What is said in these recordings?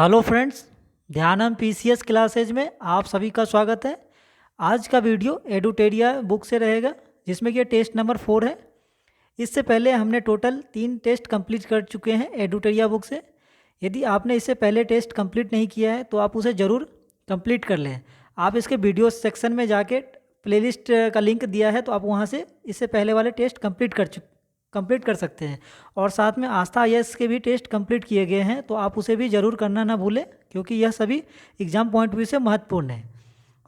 Hello friends, ध्यानम PCS classes में आप सभी का स्वागत है। आज का वीडियो एडुटेरिया बुक से रहेगा, जिसमें कि टेस्ट नंबर 4 है। इससे पहले हमने टोटल 3 टेस्ट कंप्लीट कर चुके हैं एडुटेरिया बुक से। यदि आपने इससे पहले टेस्ट कंप्लीट नहीं किया है तो आप उसे ज़रूर कंप्लीट कर लें। आप इसके वीडियो सेक्शन में जाके प्लेलिस्ट का लिंक दिया है, तो आप वहाँ से इससे पहले वाले टेस्ट कंप्लीट कर सकते हैं। और साथ में आस्था आईएएस के भी टेस्ट कंप्लीट किए गए हैं, तो आप उसे भी ज़रूर करना ना भूलें, क्योंकि यह सभी एग्ज़ाम पॉइंट व्यू से महत्वपूर्ण है।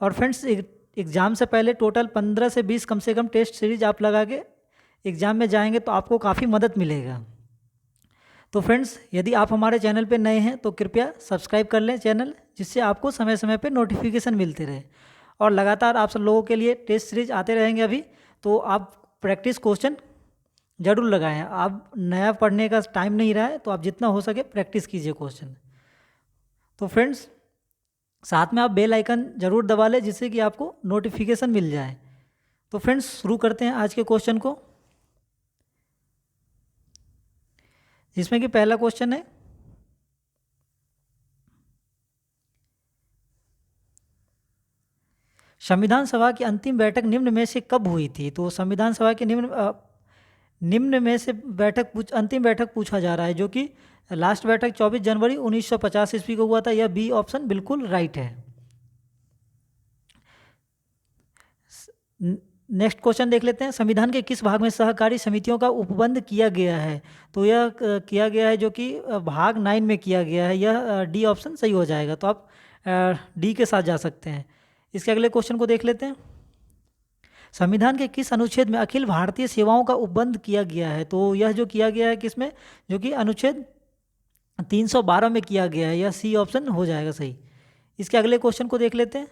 और फ्रेंड्स, एग्ज़ाम से पहले टोटल 15 से 20 कम से कम टेस्ट सीरीज आप लगा के एग्ज़ाम में जाएंगे तो आपको काफ़ी मदद मिलेगा। तो फ्रेंड्स, यदि आप हमारे चैनल पर नए हैं तो कृपया सब्सक्राइब कर लें चैनल, जिससे आपको समय समय पर नोटिफिकेशन मिलते रहे। और लगातार आप सब लोगों के लिए टेस्ट सीरीज आते रहेंगे अभी, तो आप प्रैक्टिस क्वेश्चन ज़रूर लगाएं। आप नया पढ़ने का टाइम नहीं रहा है, तो आप जितना हो सके प्रैक्टिस कीजिए क्वेश्चन। तो फ्रेंड्स, साथ में आप बेल आइकन ज़रूर दबा लें, जिससे कि आपको नोटिफिकेशन मिल जाए। तो फ्रेंड्स, शुरू करते हैं आज के क्वेश्चन को, जिसमें कि पहला क्वेश्चन है, संविधान सभा की अंतिम बैठक निम्न में से कब हुई थी? तो संविधान सभा की निम्न में से अंतिम बैठक पूछा जा रहा है, जो कि लास्ट बैठक 24 जनवरी 1950 ईस्वी को हुआ था। यह बी ऑप्शन बिल्कुल राइट है। नेक्स्ट क्वेश्चन देख लेते हैं, संविधान के किस भाग में सहकारी समितियों का उपबंध किया गया है? तो यह किया गया है, जो कि भाग 9 में किया गया है। यह डी ऑप्शन सही हो जाएगा, तो आप डी के साथ जा सकते हैं। इसके अगले क्वेश्चन को देख लेते हैं, संविधान के किस अनुच्छेद में अखिल भारतीय सेवाओं का उपबंध किया गया है? तो यह जो किया गया है किसमें, जो कि अनुच्छेद 312 में किया गया है। यह सी ऑप्शन हो जाएगा सही। इसके अगले क्वेश्चन को देख लेते हैं,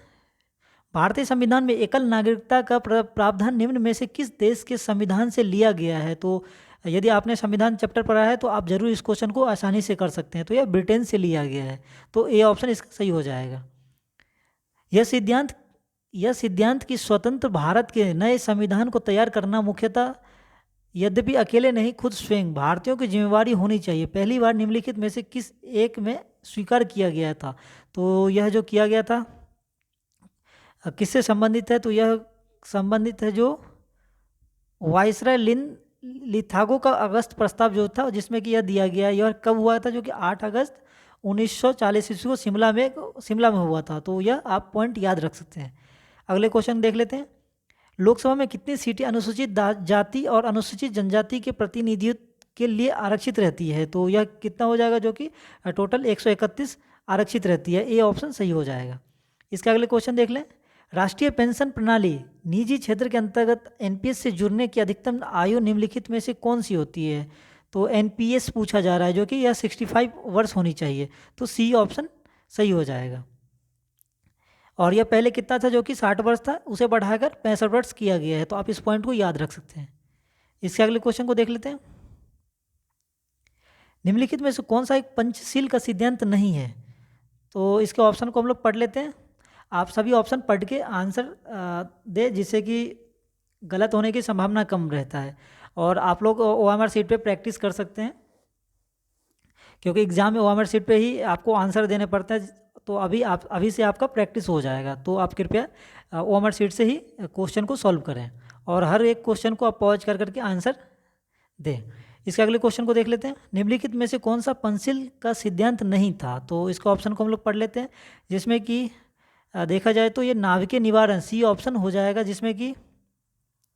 भारतीय संविधान में एकल नागरिकता का प्रावधान निम्न में से किस देश के संविधान से लिया गया है? तो यदि आपने संविधान चैप्टर पढ़ा है तो आप जरूर इस क्वेश्चन को आसानी से कर सकते हैं। तो यह ब्रिटेन से लिया गया है, तो ए ऑप्शन इसका सही हो जाएगा। यह सिद्धांत कि स्वतंत्र भारत के नए संविधान को तैयार करना मुख्यतः यद्यपि अकेले नहीं, खुद स्वयं भारतीयों की जिम्मेवारी होनी चाहिए, पहली बार निम्नलिखित में से किस एक में स्वीकार किया गया था? तो यह जो किया गया था किससे संबंधित है? तो यह संबंधित है जो वायसराय लिथागो का अगस्त प्रस्ताव जो था, जिसमें कि यह दिया गया है। यह कब हुआ था? जो कि 8 अगस्त 1940 ईस्वी को शिमला में हुआ था। तो यह आप पॉइंट याद रख सकते हैं। अगले क्वेश्चन देख लेते हैं, लोकसभा में कितनी सीटें अनुसूचित जाति और अनुसूचित जनजाति के प्रतिनिधित्व के लिए आरक्षित रहती है? तो यह कितना हो जाएगा? जो कि टोटल 131 आरक्षित रहती है। ए ऑप्शन सही हो जाएगा। इसके अगले क्वेश्चन देख लें, राष्ट्रीय पेंशन प्रणाली निजी क्षेत्र के अंतर्गत एनपीएस से जुड़ने की अधिकतम आयु निम्नलिखित में से कौन सी होती है? तो एनपीएस पूछा जा रहा है, जो कि यह 65 वर्ष होनी चाहिए। तो सी ऑप्शन सही हो जाएगा। और यह पहले कितना था? जो कि 60 वर्ष था, उसे बढ़ाकर 65 वर्ष किया गया है। तो आप इस पॉइंट को याद रख सकते हैं। इसके अगले क्वेश्चन को देख लेते हैं, निम्नलिखित में से कौन सा एक पंचशील का सिद्धांत नहीं है? तो इसके ऑप्शन को हम लोग पढ़ लेते हैं। आप सभी ऑप्शन पढ़ के आंसर दे, जिससे कि गलत होने की संभावना कम रहता है। और आप लोग ओएमआर सीट पे प्रैक्टिस कर सकते हैं, क्योंकि एग्जाम में ओएमआर सीट पे ही आपको आंसर देने पड़ता है। तो अभी से आपका प्रैक्टिस हो जाएगा। तो आप कृपया ओएमआर सीट से ही क्वेश्चन को सॉल्व करें, और हर एक क्वेश्चन को आप पॉज कर करके आंसर दें। इसके अगले क्वेश्चन को देख लेते हैं, निम्नलिखित में से कौन सा पंचशील का सिद्धांत नहीं था? तो इसका ऑप्शन को हम लोग पढ़ लेते हैं, जिसमें कि देखा जाए तो ये नाविकीय निवारण सी ऑप्शन हो जाएगा, जिसमें कि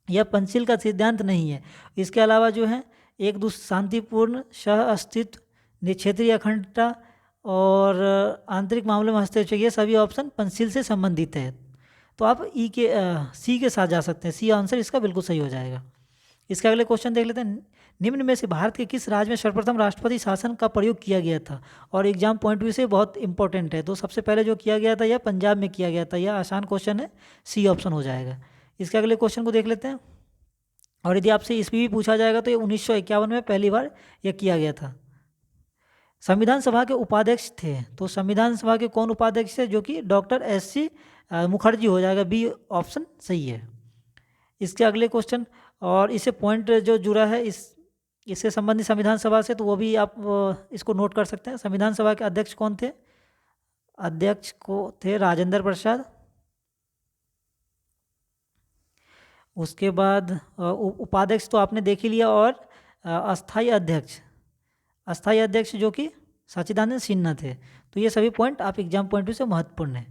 यह पंचशील का सिद्धांत नहीं है। इसके अलावा जो है एक दूसरे शांतिपूर्ण सह अस्तित्व, क्षेत्रीय अखंडता और आंतरिक मामलों में हस्तक्षेप, ये सभी ऑप्शन पंचशील से संबंधित है। तो आप सी के साथ जा सकते हैं। सी आंसर इसका बिल्कुल सही हो जाएगा। इसके अगले क्वेश्चन देख लेते हैं, निम्न में से भारत के किस राज्य में सर्वप्रथम राष्ट्रपति शासन का प्रयोग किया गया था? और एग्जाम पॉइंट व्यू से बहुत इंपॉर्टेंट है। तो सबसे पहले जो किया गया था यह पंजाब में किया गया था। यह आसान क्वेश्चन है, सी ऑप्शन हो जाएगा। इसके अगले क्वेश्चन को देख लेते हैं, और यदि आपसे ईस्वी भी पूछा जाएगा तो ये 1951 में पहली बार यह किया गया था। संविधान सभा के उपाध्यक्ष थे, तो संविधान सभा के कौन उपाध्यक्ष थे? जो कि डॉक्टर एस.सी. मुखर्जी हो जाएगा। बी ऑप्शन सही है। इसके अगले क्वेश्चन, और इससे पॉइंट जो जुड़ा है इससे संबंधित संविधान सभा से, तो वो भी आप इसको नोट कर सकते हैं। संविधान सभा के अध्यक्ष कौन थे? अध्यक्ष को थे राजेंद्र प्रसाद। उसके बाद उपाध्यक्ष तो आपने देख ही लिया, और अस्थाई अध्यक्ष जो कि सच्चिदानंद सिन्हा थे। तो ये सभी पॉइंट आप एग्जाम पॉइंट से महत्वपूर्ण है।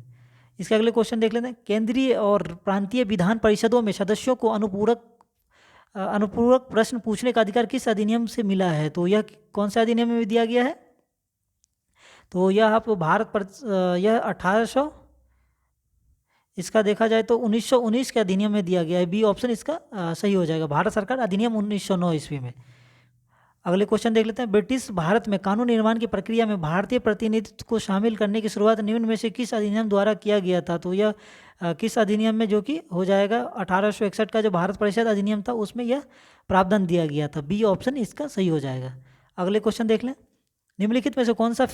इसके अगले क्वेश्चन देख लेते हैं। केंद्रीय और प्रांतीय विधान परिषदों में सदस्यों को अनुपूरक प्रश्न पूछने का अधिकार किस अधिनियम से मिला है? तो यह कौन सा अधिनियम में दिया गया है? तो यह आप यह 1800, इसका देखा जाए तो 1919 के अधिनियम में दिया गया है। बी ऑप्शन इसका सही हो जाएगा। भारत सरकार अधिनियम 1909 ईस्वी में। अगले क्वेश्चन देख लेते हैं। ब्रिटिश भारत में कानून निर्माण की प्रक्रिया में भारतीय प्रतिनिधित्व को शामिल करने की शुरुआत निम्न में से किस अधिनियम द्वारा किया गया था? तो यह किस अधिनियम में, जो कि हो जाएगा 1861 का जो भारत परिषद अधिनियम था, उसमें यह प्रावधान दिया गया था। बी ऑप्शन इसका सही हो जाएगा। अगले क्वेश्चन देख लें। निम्नलिखित में से कौन सा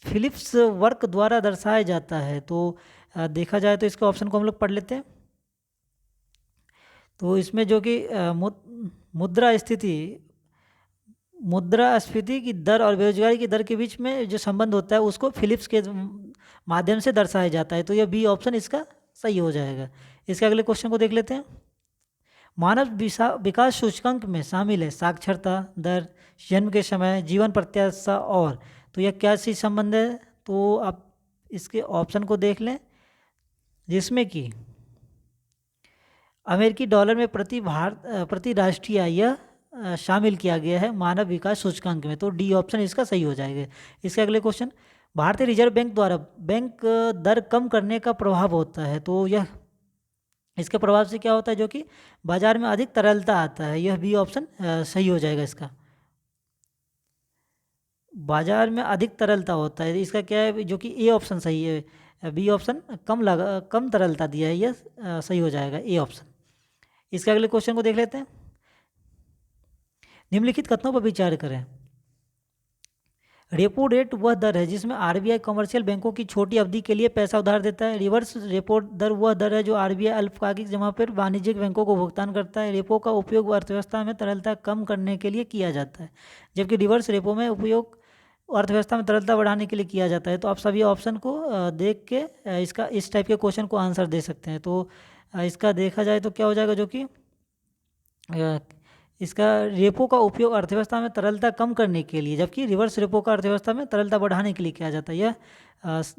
फिलिप्स वर्क द्वारा दर्शाया जाता है? तो देखा जाए तो इसके ऑप्शन को हम लोग पढ़ लेते हैं। तो इसमें जो कि मुद्रास्फीति की दर और बेरोजगारी की दर के बीच में जो संबंध होता है, उसको फिलिप्स के माध्यम से दर्शाया जाता है। तो यह बी ऑप्शन इसका सही हो जाएगा। इसके अगले क्वेश्चन को देख लेते हैं। मानव विकास सूचकांक में शामिल है साक्षरता दर, जन्म के समय, जीवन प्रत्याशा और। तो यह क्या चीज संबंध है? तो आप इसके ऑप्शन को देख लें, जिसमें कि अमेरिकी डॉलर में प्रति राष्ट्रीय आय यह शामिल किया गया है मानव विकास सूचकांक में। तो डी ऑप्शन इसका सही हो जाएगा। इसके अगले क्वेश्चन। भारतीय रिजर्व बैंक द्वारा बैंक दर कम करने का प्रभाव होता है। तो यह इसके प्रभाव से क्या होता है? जो कि बाजार में अधिक तरलता आता है। यह बी ऑप्शन सही हो जाएगा इसका। बाजार में अधिक तरलता होता है, इसका क्या है? जो कि ए ऑप्शन सही है। बी ऑप्शन कम तरलता दिया है, यह सही हो जाएगा, ए ऑप्शन। इसके अगले क्वेश्चन को देख लेते हैं। निम्नलिखित कथनों पर विचार करें। रेपो रेट वह दर है जिसमें आरबीआई कमर्शियल बैंकों की छोटी अवधि के लिए पैसा उधार देता है। रिवर्स रेपो दर वह दर है जो आरबीआई अल्पकालिक जमा पर वाणिज्यिक बैंकों को भुगतान करता है। रेपो का उपयोग अर्थव्यवस्था में तरलता कम करने के लिए किया जाता है, जबकि रिवर्स रेपो में उपयोग अर्थव्यवस्था में तरलता बढ़ाने के लिए किया जाता है। तो आप सभी ऑप्शन को देख के इसका इस टाइप के क्वेश्चन को आंसर दे सकते हैं। तो इसका देखा जाए तो क्या हो जाएगा? जो कि इसका रेपो का उपयोग अर्थव्यवस्था में तरलता कम करने के लिए, जबकि रिवर्स रेपो का अर्थव्यवस्था में तरलता बढ़ाने के लिए किया जाता है। यह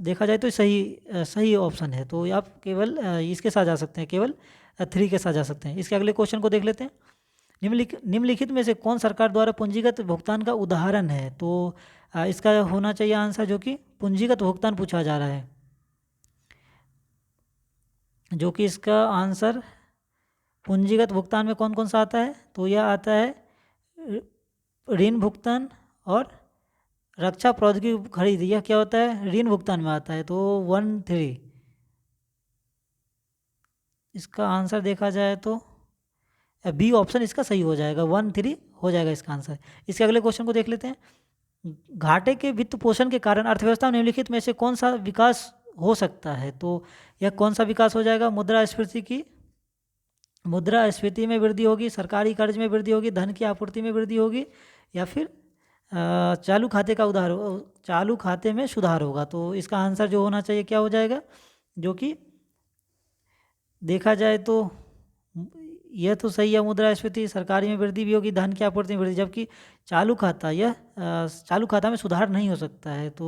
देखा जाए तो सही ऑप्शन है। तो आप केवल इसके साथ जा सकते हैं, केवल 3 के साथ जा सकते हैं। इसके अगले क्वेश्चन को देख लेते हैं। निम्नलिखित में से कौन सरकार द्वारा पूंजीगत भुगतान का उदाहरण है? तो इसका होना चाहिए आंसर, जो कि पूंजीगत भुगतान पूछा जा रहा है, जो कि इसका आंसर पूंजीगत भुगतान में कौन कौन सा आता है? तो यह आता है ऋण भुगतान और रक्षा प्रौद्योगिकी खरीद। यह क्या होता है? ऋण भुगतान में आता है। तो 1-3 इसका आंसर देखा जाए तो बी ऑप्शन इसका सही हो जाएगा। 1-3 हो जाएगा इसका आंसर। इसके अगले क्वेश्चन को देख लेते हैं। घाटे के वित्त पोषण के कारण अर्थव्यवस्था में निम्नलिखित में से कौन सा विकास हो सकता है? तो यह कौन सा विकास हो जाएगा? मुद्रास्फीति में वृद्धि होगी, सरकारी कर्ज में वृद्धि होगी, धन की आपूर्ति में वृद्धि होगी, या फिर चालू खाते में सुधार होगा। तो इसका आंसर जो होना चाहिए क्या हो जाएगा? जो कि देखा जाए तो यह तो सही है, मुद्रास्फीति, सरकारी में वृद्धि भी होगी, धन की आपूर्ति में वृद्धि, जबकि चालू खाता में सुधार नहीं हो सकता है। तो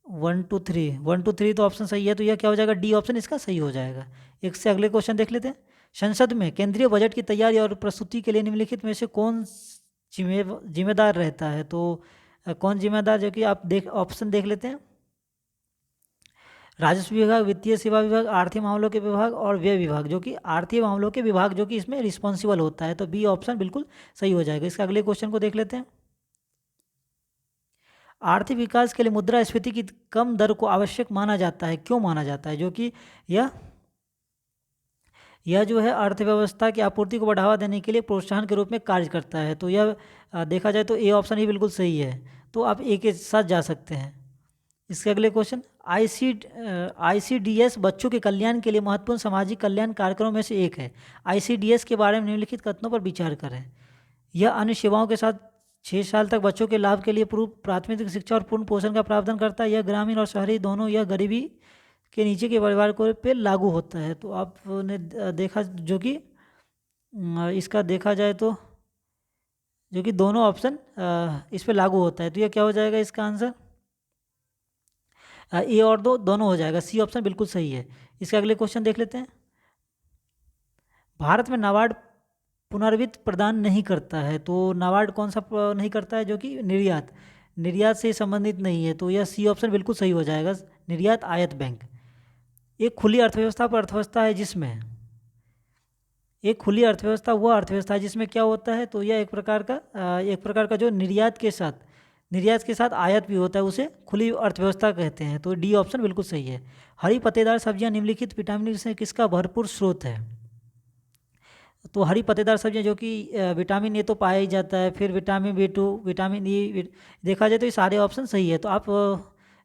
1-3 तो ऑप्शन सही है। तो यह क्या हो जाएगा? डी ऑप्शन इसका सही हो जाएगा। एक से अगले क्वेश्चन देख लेते हैं। संसद में केंद्रीय बजट की तैयारी और प्रस्तुति के लिए निम्नलिखित में से कौन जिम्मेदार रहता है? तो कौन जिम्मेदार? जो कि आप ऑप्शन देख लेते हैं। राजस्व विभाग, वित्तीय सेवा विभाग, आर्थिक मामलों के विभाग और व्यय विभाग, जो कि आर्थिक मामलों के विभाग जो कि इसमें रिस्पॉन्सिबल होता है। तो बी ऑप्शन बिल्कुल सही हो जाएगा। इसका अगले क्वेश्चन को देख लेते हैं। आर्थिक विकास के लिए मुद्रास्फीति की कम दर को आवश्यक माना जाता है। क्यों माना जाता है? जो कि यह जो है अर्थव्यवस्था की आपूर्ति को बढ़ावा देने के लिए प्रोत्साहन के रूप में कार्य करता है। तो यह देखा जाए तो ए ऑप्शन ही बिल्कुल सही है। तो आप ए के साथ जा सकते हैं। इसके अगले क्वेश्चन। ICDS बच्चों के कल्याण के लिए महत्वपूर्ण सामाजिक कल्याण कार्यक्रमों में से एक है। ICDS के बारे में निम्नलिखित कथनों पर विचार करें। यह अन्य सेवाओं के साथ 6 साल तक बच्चों के लाभ के लिए पूर्व प्राथमिक शिक्षा और पूर्ण पोषण का प्रावधान करता है। यह ग्रामीण और शहरी दोनों, यह गरीबी के नीचे के परिवार को पे लागू होता है। तो आपने देखा जो कि इसका देखा जाए तो जो कि दोनों ऑप्शन इस पे लागू होता है। तो यह क्या हो जाएगा इसका आंसर? ए और दो दोनों हो जाएगा। सी ऑप्शन बिल्कुल सही है। इसके अगले क्वेश्चन देख लेते हैं। भारत में नाबार्ड पुनर्वित्त प्रदान नहीं करता है। तो नाबार्ड कौन सा नहीं करता है? जो कि निर्यात, निर्यात से संबंधित नहीं है। तो यह सी ऑप्शन बिल्कुल सही हो जाएगा, निर्यात आयात बैंक। एक खुली अर्थव्यवस्था पर अर्थव्यवस्था है जिसमें, एक खुली अर्थव्यवस्था वह अर्थव्यवस्था है जिसमें क्या होता है? तो यह एक प्रकार का जो निर्यात के साथ आयात भी होता है, उसे खुली अर्थव्यवस्था कहते हैं। तो डी ऑप्शन बिल्कुल सही है। हरी पत्तेदार सब्जियां निम्नलिखित विटामिन से किसका भरपूर स्रोत है? तो हरी पत्तेदार सब्जियां जो कि विटामिन ए तो पाया ही जाता है, फिर विटामिन B2, विटामिन ई, देखा जाए तो ये सारे ऑप्शन सही है। तो आप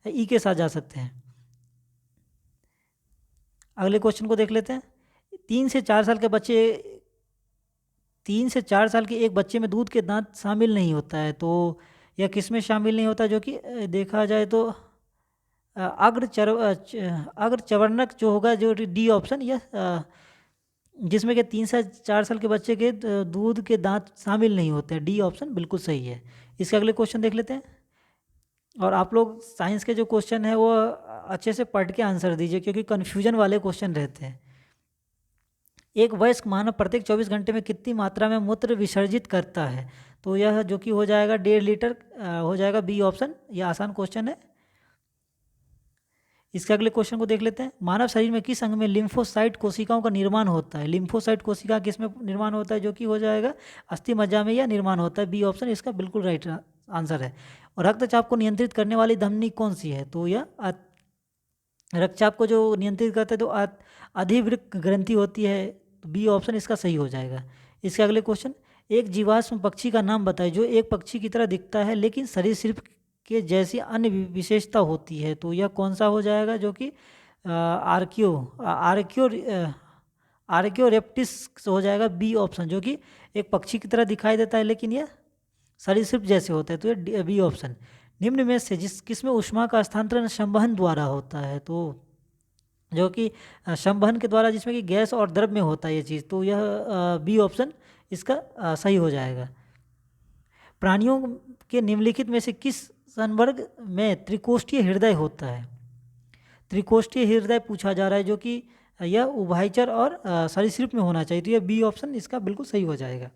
ई के साथ जा सकते हैं। अगले क्वेश्चन को देख लेते हैं। 3 से 4 साल के बच्चे 3 से 4 साल के एक बच्चे में दूध के दांत शामिल नहीं होता है। तो यह किस में शामिल नहीं होता? जो कि देखा जाए तो अग्र चवर्णक जो होगा, जो डी ऑप्शन, यह जिसमें कि 3 से 4 साल के बच्चे के दूध के दांत शामिल नहीं होते हैं। डी ऑप्शन बिल्कुल सही है। इसके अगले क्वेश्चन देख लेते हैं। और आप लोग साइंस के जो क्वेश्चन है वो अच्छे से पढ़ के आंसर दीजिए, क्योंकि कन्फ्यूजन वाले क्वेश्चन रहते हैं। एक वयस्क मानव प्रत्येक 24 घंटे में कितनी मात्रा में मूत्र विसर्जित करता है? तो यह जो कि हो जाएगा 1.5 लीटर हो जाएगा। बी ऑप्शन, यह आसान क्वेश्चन है। इसके अगले क्वेश्चन को देख लेते हैं। मानव शरीर में किस अंग में लिम्फोसाइट कोशिकाओं का निर्माण होता है? लिम्फोसाइट कोशिका किस में निर्माण होता है? जो कि हो जाएगा अस्थि मज्जा में यह निर्माण होता है। बी ऑप्शन इसका बिल्कुल राइट आंसर है। और रक्तचाप को नियंत्रित करने वाली धमनी कौन सी है? तो यह रक्तचाप को जो नियंत्रित करता है तो अधिवृक्क ग्रंथि होती है। तो बी ऑप्शन इसका सही हो जाएगा। इसके अगले क्वेश्चन। एक जीवाश्म पक्षी का नाम बताए जो एक पक्षी की तरह दिखता है लेकिन शरीर सिर्फ के जैसी अन्य विशेषता होती है। तो यह कौन सा हो जाएगा? जो कि आर्कियोरेप्टिस हो जाएगा। बी ऑप्शन, जो कि एक पक्षी की तरह दिखाई देता है लेकिन यह शरीर सिर्फ जैसे होता है। तो यह बी ऑप्शन। निम्न में से किसमें ऊष्मा का हस्तांतरण संवहन द्वारा होता है? तो जो कि संवहन के द्वारा, जिसमें कि गैस और द्रव में होता है ये चीज़। तो यह बी ऑप्शन इसका सही हो जाएगा। प्राणियों के निम्नलिखित में से किस संवर्ग में त्रिकोष्ठीय हृदय होता है? त्रिकोष्ठीय हृदय पूछा जा रहा है, जो कि यह उभयचर और सरीसृप में होना चाहिए। तो यह बी ऑप्शन इसका बिल्कुल सही हो जाएगा।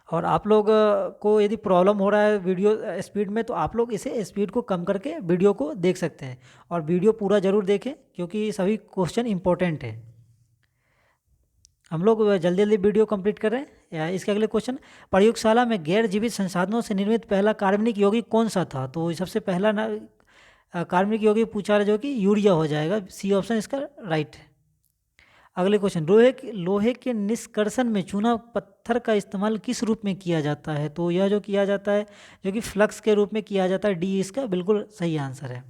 और आप लोग को यदि प्रॉब्लम हो रहा है वीडियो स्पीड में, तो आप लोग इसे स्पीड को कम करके वीडियो को देख सकते हैं। और वीडियो पूरा ज़रूर देखें, क्योंकि सभी क्वेश्चन इंपॉर्टेंट है। हम लोग जल्दी जल्दी वीडियो कंप्लीट कर रहे हैं। इसके अगले क्वेश्चन। प्रयोगशाला में गैर जीवित संसाधनों से निर्मित पहला कार्बनिक यौगिक कौन सा था? तो सबसे पहला कार्बनिक यौगिक पूछा रहा, जो कि यूरिया हो जाएगा। सी ऑप्शन इसका राइट है। अगले क्वेश्चन। लोहे के निष्कर्षण में चूना पत्थर का इस्तेमाल किस रूप में किया जाता है? तो यह जो किया जाता है, जो कि फ्लक्स के रूप में किया जाता है। डी इसका बिल्कुल सही आंसर है।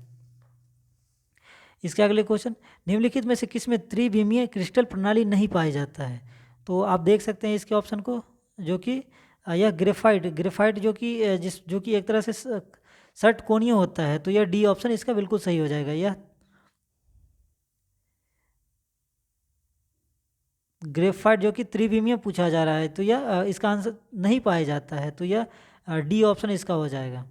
इसके अगले क्वेश्चन। निम्नलिखित में से किस में त्रिविमीय क्रिस्टल प्रणाली नहीं पाया जाता है? तो आप देख सकते हैं इसके ऑप्शन को, जो कि यह ग्रेफाइट जो कि एक तरह से षटकोणीय होता है। तो यह डी ऑप्शन इसका बिल्कुल सही हो जाएगा। यह ग्रेफाइट जो कि त्रिविमीय पूछा जा रहा है, तो यह इसका आंसर नहीं पाया जाता है। तो यह डी ऑप्शन इसका हो जाएगा।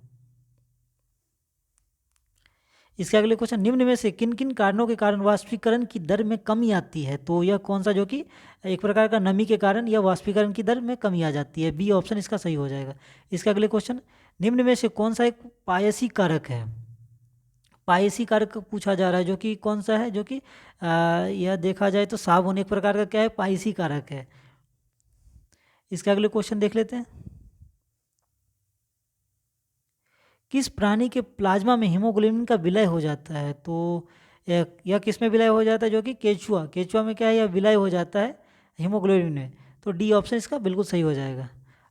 इसके अगले क्वेश्चन। निम्न में से किन किन कारणों के कारण वाष्पीकरण की दर में कमी आती है? तो यह कौन सा? जो कि एक प्रकार का नमी के कारण यह वाष्पीकरण की दर में कमी आ जाती है। बी ऑप्शन इसका सही हो जाएगा। इसके अगले क्वेश्चन। निम्न में से कौन सा एक पायसी कारक है? पायसी कारक पूछा जा रहा है, जो कि कौन सा है? जो कि यह देखा जाए तो साबुन एक प्रकार का क्या है? पायसी कारक है। इसके अगले क्वेश्चन देख लेते हैं। किस प्राणी के प्लाज्मा में हीमोग्लोबिन का विलय हो जाता है? तो यह किस में विलय हो जाता है? जो कि केचुआ में क्या है? यह विलय हो जाता है हीमोग्लोबिन में। तो डी ऑप्शन इसका बिल्कुल सही हो जाएगा।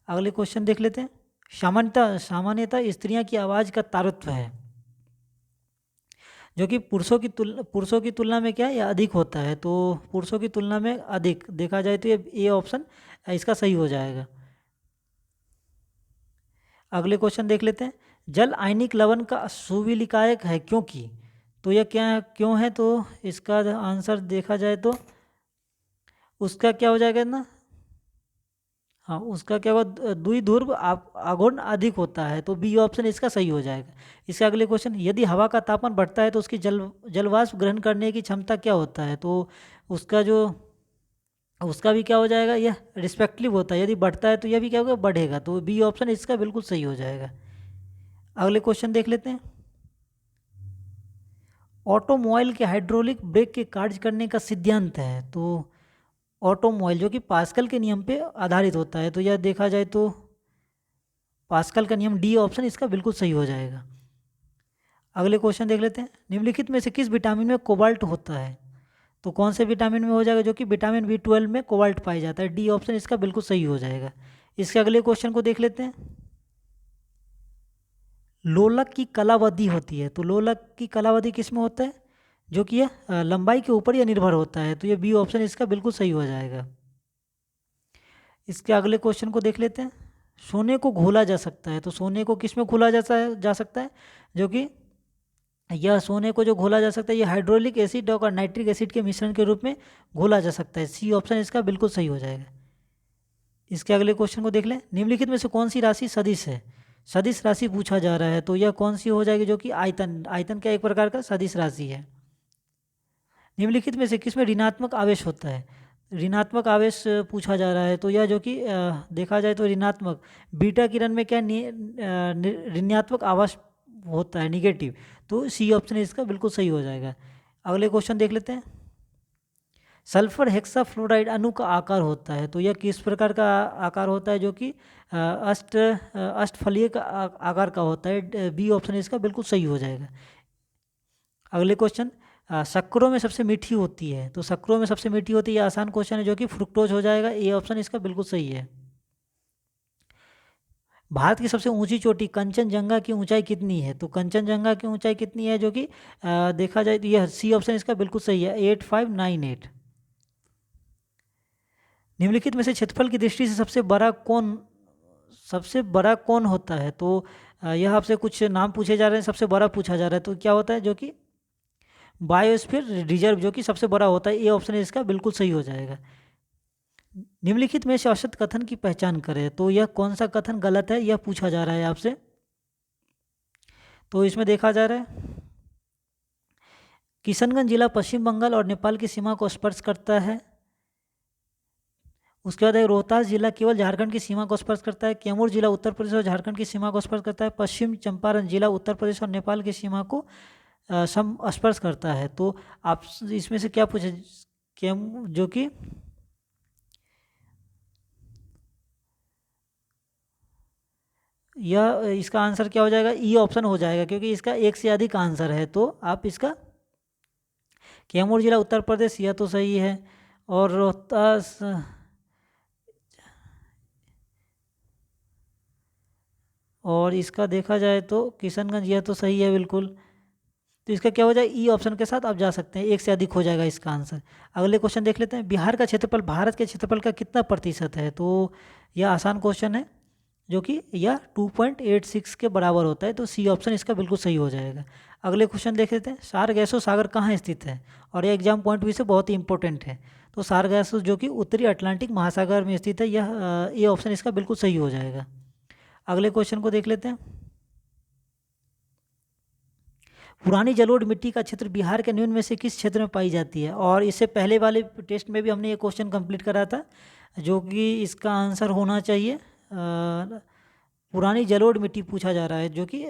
अगले क्वेश्चन देख लेते हैं। सामान्यतः स्त्रियां की आवाज़ का तारतम्य है, जो कि पुरुषों की तुलना में क्या है? यह अधिक होता है। तो पुरुषों की तुलना में अधिक देखा जाए तो ये ऑप्शन इसका सही हो जाएगा। अगले क्वेश्चन देख लेते हैं। जल आयनिक लवण का सुविलिकायक है क्योंकि, तो यह क्या क्यों है, तो इसका आंसर देखा जाए तो उसका क्या हो जाएगा ना, हाँ उसका क्या होगा, द्विध्रुव आघूर्ण अधिक होता है, तो बी ऑप्शन इसका सही हो जाएगा। इसके अगले क्वेश्चन, यदि हवा का तापमान बढ़ता है तो उसकी जलवाष्प ग्रहण करने की क्षमता क्या होता है, तो उसका जो उसका भी क्या हो जाएगा, यह रिस्पेक्टिव होता है, यदि बढ़ता है तो यह भी क्या होगा, बढ़ेगा, तो बी ऑप्शन इसका बिल्कुल सही हो जाएगा। अगले क्वेश्चन देख लेते हैं। ऑटोमोबाइल के हाइड्रोलिक ब्रेक के कार्य करने का सिद्धांत है, तो ऑटोमोबाइल जो कि पास्कल के नियम पे आधारित होता है, तो यह देखा जाए तो पास्कल का नियम, डी ऑप्शन इसका बिल्कुल सही हो जाएगा। अगले क्वेश्चन देख लेते हैं। निम्नलिखित में से किस विटामिन में कोबाल्ट होता है, तो कौन से विटामिन में हो जाएगा, जो कि विटामिन B12 में कोबाल्ट पाया जाता है, डी ऑप्शन इसका बिल्कुल सही हो जाएगा। इसके अगले क्वेश्चन को देख लेते हैं। लोलक की कालावधि होती है, तो लोलक की कालावधि किस में होता है, जो कि यह लंबाई के ऊपर यह निर्भर होता है, तो ये बी ऑप्शन इसका बिल्कुल सही हो जाएगा। इसके अगले क्वेश्चन को देख लेते हैं। सोने को घोला जा सकता है, तो सोने को किस में घोला जा सकता है, जो कि यह सोने को जो घोला जा सकता है, यह हाइड्रोलिक एसिड और नाइट्रिक एसिड के मिश्रण के रूप में घोला जा सकता है, सी ऑप्शन इसका बिल्कुल सही हो जाएगा। इसके अगले क्वेश्चन को देख लें। निम्नलिखित में से कौन सी राशि सदिश है, सदिश राशि पूछा जा रहा है, तो यह कौन सी हो जाएगी, जो कि आयतन, आयतन क्या एक प्रकार का सदिश राशि है। निम्नलिखित में से किसमें ऋणात्मक आवेश होता है, ऋणात्मक आवेश पूछा जा रहा है, तो यह जो कि देखा जाए तो ऋणात्मक, बीटा किरण में क्या ऋणात्मक आवेश होता है, निगेटिव, तो सी ऑप्शन इसका बिल्कुल सही हो जाएगा। अगले क्वेश्चन देख लेते हैं। सल्फर हेक्साफ्लोराइड अणु का आकार होता है, तो यह किस प्रकार का आकार होता है, जो कि अष्टफलीय का आकार का होता है, बी ऑप्शन इसका बिल्कुल सही हो जाएगा। अगले क्वेश्चन, शक्करों में सबसे मीठी होती है, तो शक्करों में सबसे मीठी होती है, यह आसान क्वेश्चन है, जो कि फ्रुक्टोज हो जाएगा, ए ऑप्शन इसका बिल्कुल सही है। भारत की सबसे ऊंची चोटी कंचनजंगा की ऊंचाई कितनी है, तो कंचनजंगा की ऊंचाई कितनी है, जो कि देखा जाए तो यह सी ऑप्शन इसका बिल्कुल सही है, 8598। निम्नलिखित में से क्षेत्रफल की दृष्टि से सबसे बड़ा कौन होता है, तो यह आपसे कुछ नाम पूछे जा रहे हैं, सबसे बड़ा पूछा जा रहा है, तो क्या होता है, जो कि बायोस्फीयर रिजर्व, जो कि सबसे बड़ा होता है, ये ऑप्शन इसका बिल्कुल सही हो जाएगा। निम्नलिखित में से असत कथन की पहचान करें, तो यह कौन सा कथन गलत है, यह पूछा जा रहा है आपसे। तो इसमें देखा जा रहा है, किशनगंज जिला पश्चिम बंगाल और नेपाल की सीमा को स्पर्श करता है। उसके बाद रोहतास जिला केवल झारखंड की सीमा को स्पर्श करता है। कैमूर जिला उत्तर प्रदेश और झारखंड की सीमा को स्पर्श करता है। पश्चिम चंपारण जिला उत्तर प्रदेश और नेपाल की सीमा को स्पर्श करता है। तो आप इसमें से क्या पूछे, जो कि यह इसका आंसर क्या हो जाएगा, ई ऑप्शन हो जाएगा, क्योंकि इसका एक से अधिक आंसर है, तो आप इसका कैमूर जिला उत्तर प्रदेश, यह तो सही है, और रोहतास, और इसका देखा जाए तो किशनगंज, यह तो सही है बिल्कुल, तो इसका क्या हो जाएगा, ई ऑप्शन के साथ आप जा सकते हैं, एक से अधिक हो जाएगा इसका आंसर। अगले क्वेश्चन देख लेते हैं। बिहार का क्षेत्रफल भारत के क्षेत्रफल का कितना प्रतिशत है, तो यह आसान क्वेश्चन है, जो कि यह 2.86 के बराबर होता है, तो सी ऑप्शन इसका बिल्कुल सही हो जाएगा। अगले क्वेश्चन देख लेते हैं। सारगैसो सागर कहाँ स्थित है, और यह एग्जाम पॉइंट भी से बहुत ही इंपॉर्टेंट है। तो सारगैसो जो कि उत्तरी अटलांटिक महासागर में स्थित है, यह ये ऑप्शन इसका बिल्कुल सही हो जाएगा। अगले क्वेश्चन को देख लेते हैं। पुरानी जलोढ़ मिट्टी का क्षेत्र बिहार के निम्न में से किस क्षेत्र में पाई जाती है, और इससे पहले वाले टेस्ट में भी हमने ये क्वेश्चन कंप्लीट करा था, जो कि इसका आंसर होना चाहिए पुरानी जलोढ़ मिट्टी पूछा जा रहा है, जो कि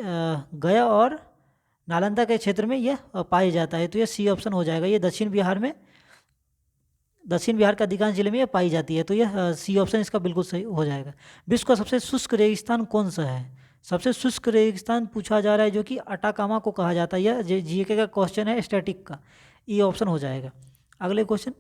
गया और नालंदा के क्षेत्र में यह पाया जाता है, तो यह सी ऑप्शन हो जाएगा। ये दक्षिण बिहार के अधिकांश जिले में यह पाई जाती है, तो यह सी ऑप्शन इसका बिल्कुल सही हो जाएगा। विश्व का सबसे शुष्क रेगिस्तान कौन सा है, सबसे शुष्क रेगिस्तान पूछा जा रहा है, जो कि अटाकामा को कहा जाता है, यह जीके का क्वेश्चन है, स्टैटिक का, ये ऑप्शन हो जाएगा। अगले क्वेश्चन,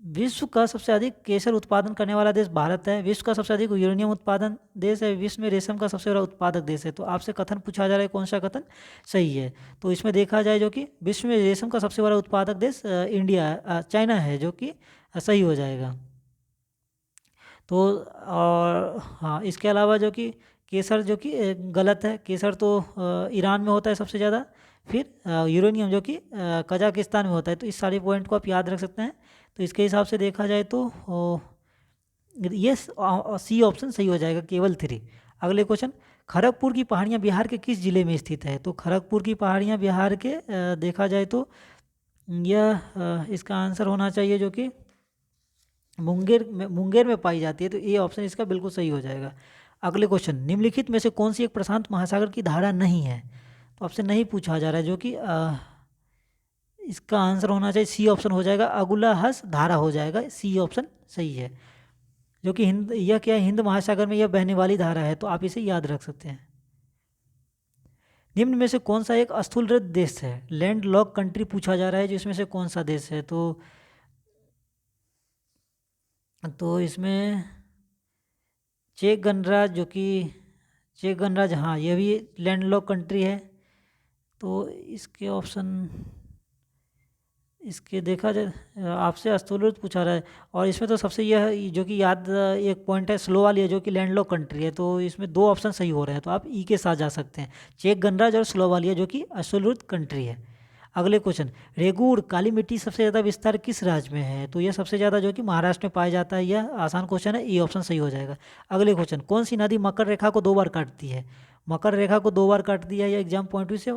विश्व का सबसे अधिक केसर उत्पादन करने वाला देश भारत है। विश्व का सबसे अधिक यूरेनियम उत्पादन देश है। विश्व में रेशम का सबसे बड़ा उत्पादक देश है। तो आपसे कथन पूछा जा रहा है, कौन सा कथन सही है, तो इसमें देखा जाए, जो कि विश्व में रेशम का सबसे बड़ा उत्पादक देश चाइना है, जो कि सही हो जाएगा। तो और हाँ, इसके अलावा जो कि केसर जो कि गलत है। केसर तो ईरान में होता है सबसे ज़्यादा। फिर यूरेनियम जो कि कजाकिस्तान में होता है। तो इस सारे पॉइंट को आप याद रख सकते हैं। तो इसके हिसाब से देखा जाए तो ये सी ऑप्शन सही हो जाएगा, केवल 3। अगले क्वेश्चन, खड़गपुर की पहाड़ियाँ बिहार के किस जिले में स्थित है? तो खड़गपुर की पहाड़ियाँ बिहार के देखा जाए तो यह इसका आंसर होना चाहिए जो कि मुंगेर में पाई जाती है। तो ये ऑप्शन इसका बिल्कुल सही हो जाएगा। अगले क्वेश्चन, निम्नलिखित में से कौन सी एक प्रशांत महासागर की धारा नहीं है? तो आपसे नहीं पूछा जा रहा है, जो कि इसका आंसर होना चाहिए सी ऑप्शन हो जाएगा, अगुलाहस धारा हो जाएगा। सी ऑप्शन सही है, जो कि यह क्या है, हिंद महासागर में यह बहने वाली धारा है। तो आप इसे याद रख सकते हैं। निम्न में से कौन सा एक स्थूलरत देश है? लैंड लॉक कंट्री पूछा जा रहा है, जिसमें से कौन सा देश है? तो इसमें चेक गणराज्य, जो कि चेक गणराज्य, हाँ, यह भी लैंडलॉक कंट्री है। तो इसके ऑप्शन, इसके देखा जाए, आपसे स्थूलरत पूछा रहा है। और इसमें तो सबसे यह जो कि याद एक पॉइंट है, स्लो वाली है, जो कि लैंडलॉक कंट्री है। तो इसमें 2 ऑप्शन सही हो रहे हैं। तो आप ई के साथ जा सकते हैं, चेक गणराज्य और स्लो वाली है, जो कि स्थूलरत कंट्री है। अगले क्वेश्चन, रेगूर काली मिट्टी सबसे ज़्यादा विस्तार किस राज्य में है? तो यह सबसे ज़्यादा जो कि महाराष्ट्र में पाया जाता है। यह आसान क्वेश्चन है, ई ऑप्शन सही हो जाएगा। अगले क्वेश्चन, कौन सी नदी मकर रेखा को 2 बार काटती है? मकर रेखा को 2 बार काटती है, यह एग्जाम पॉइंट से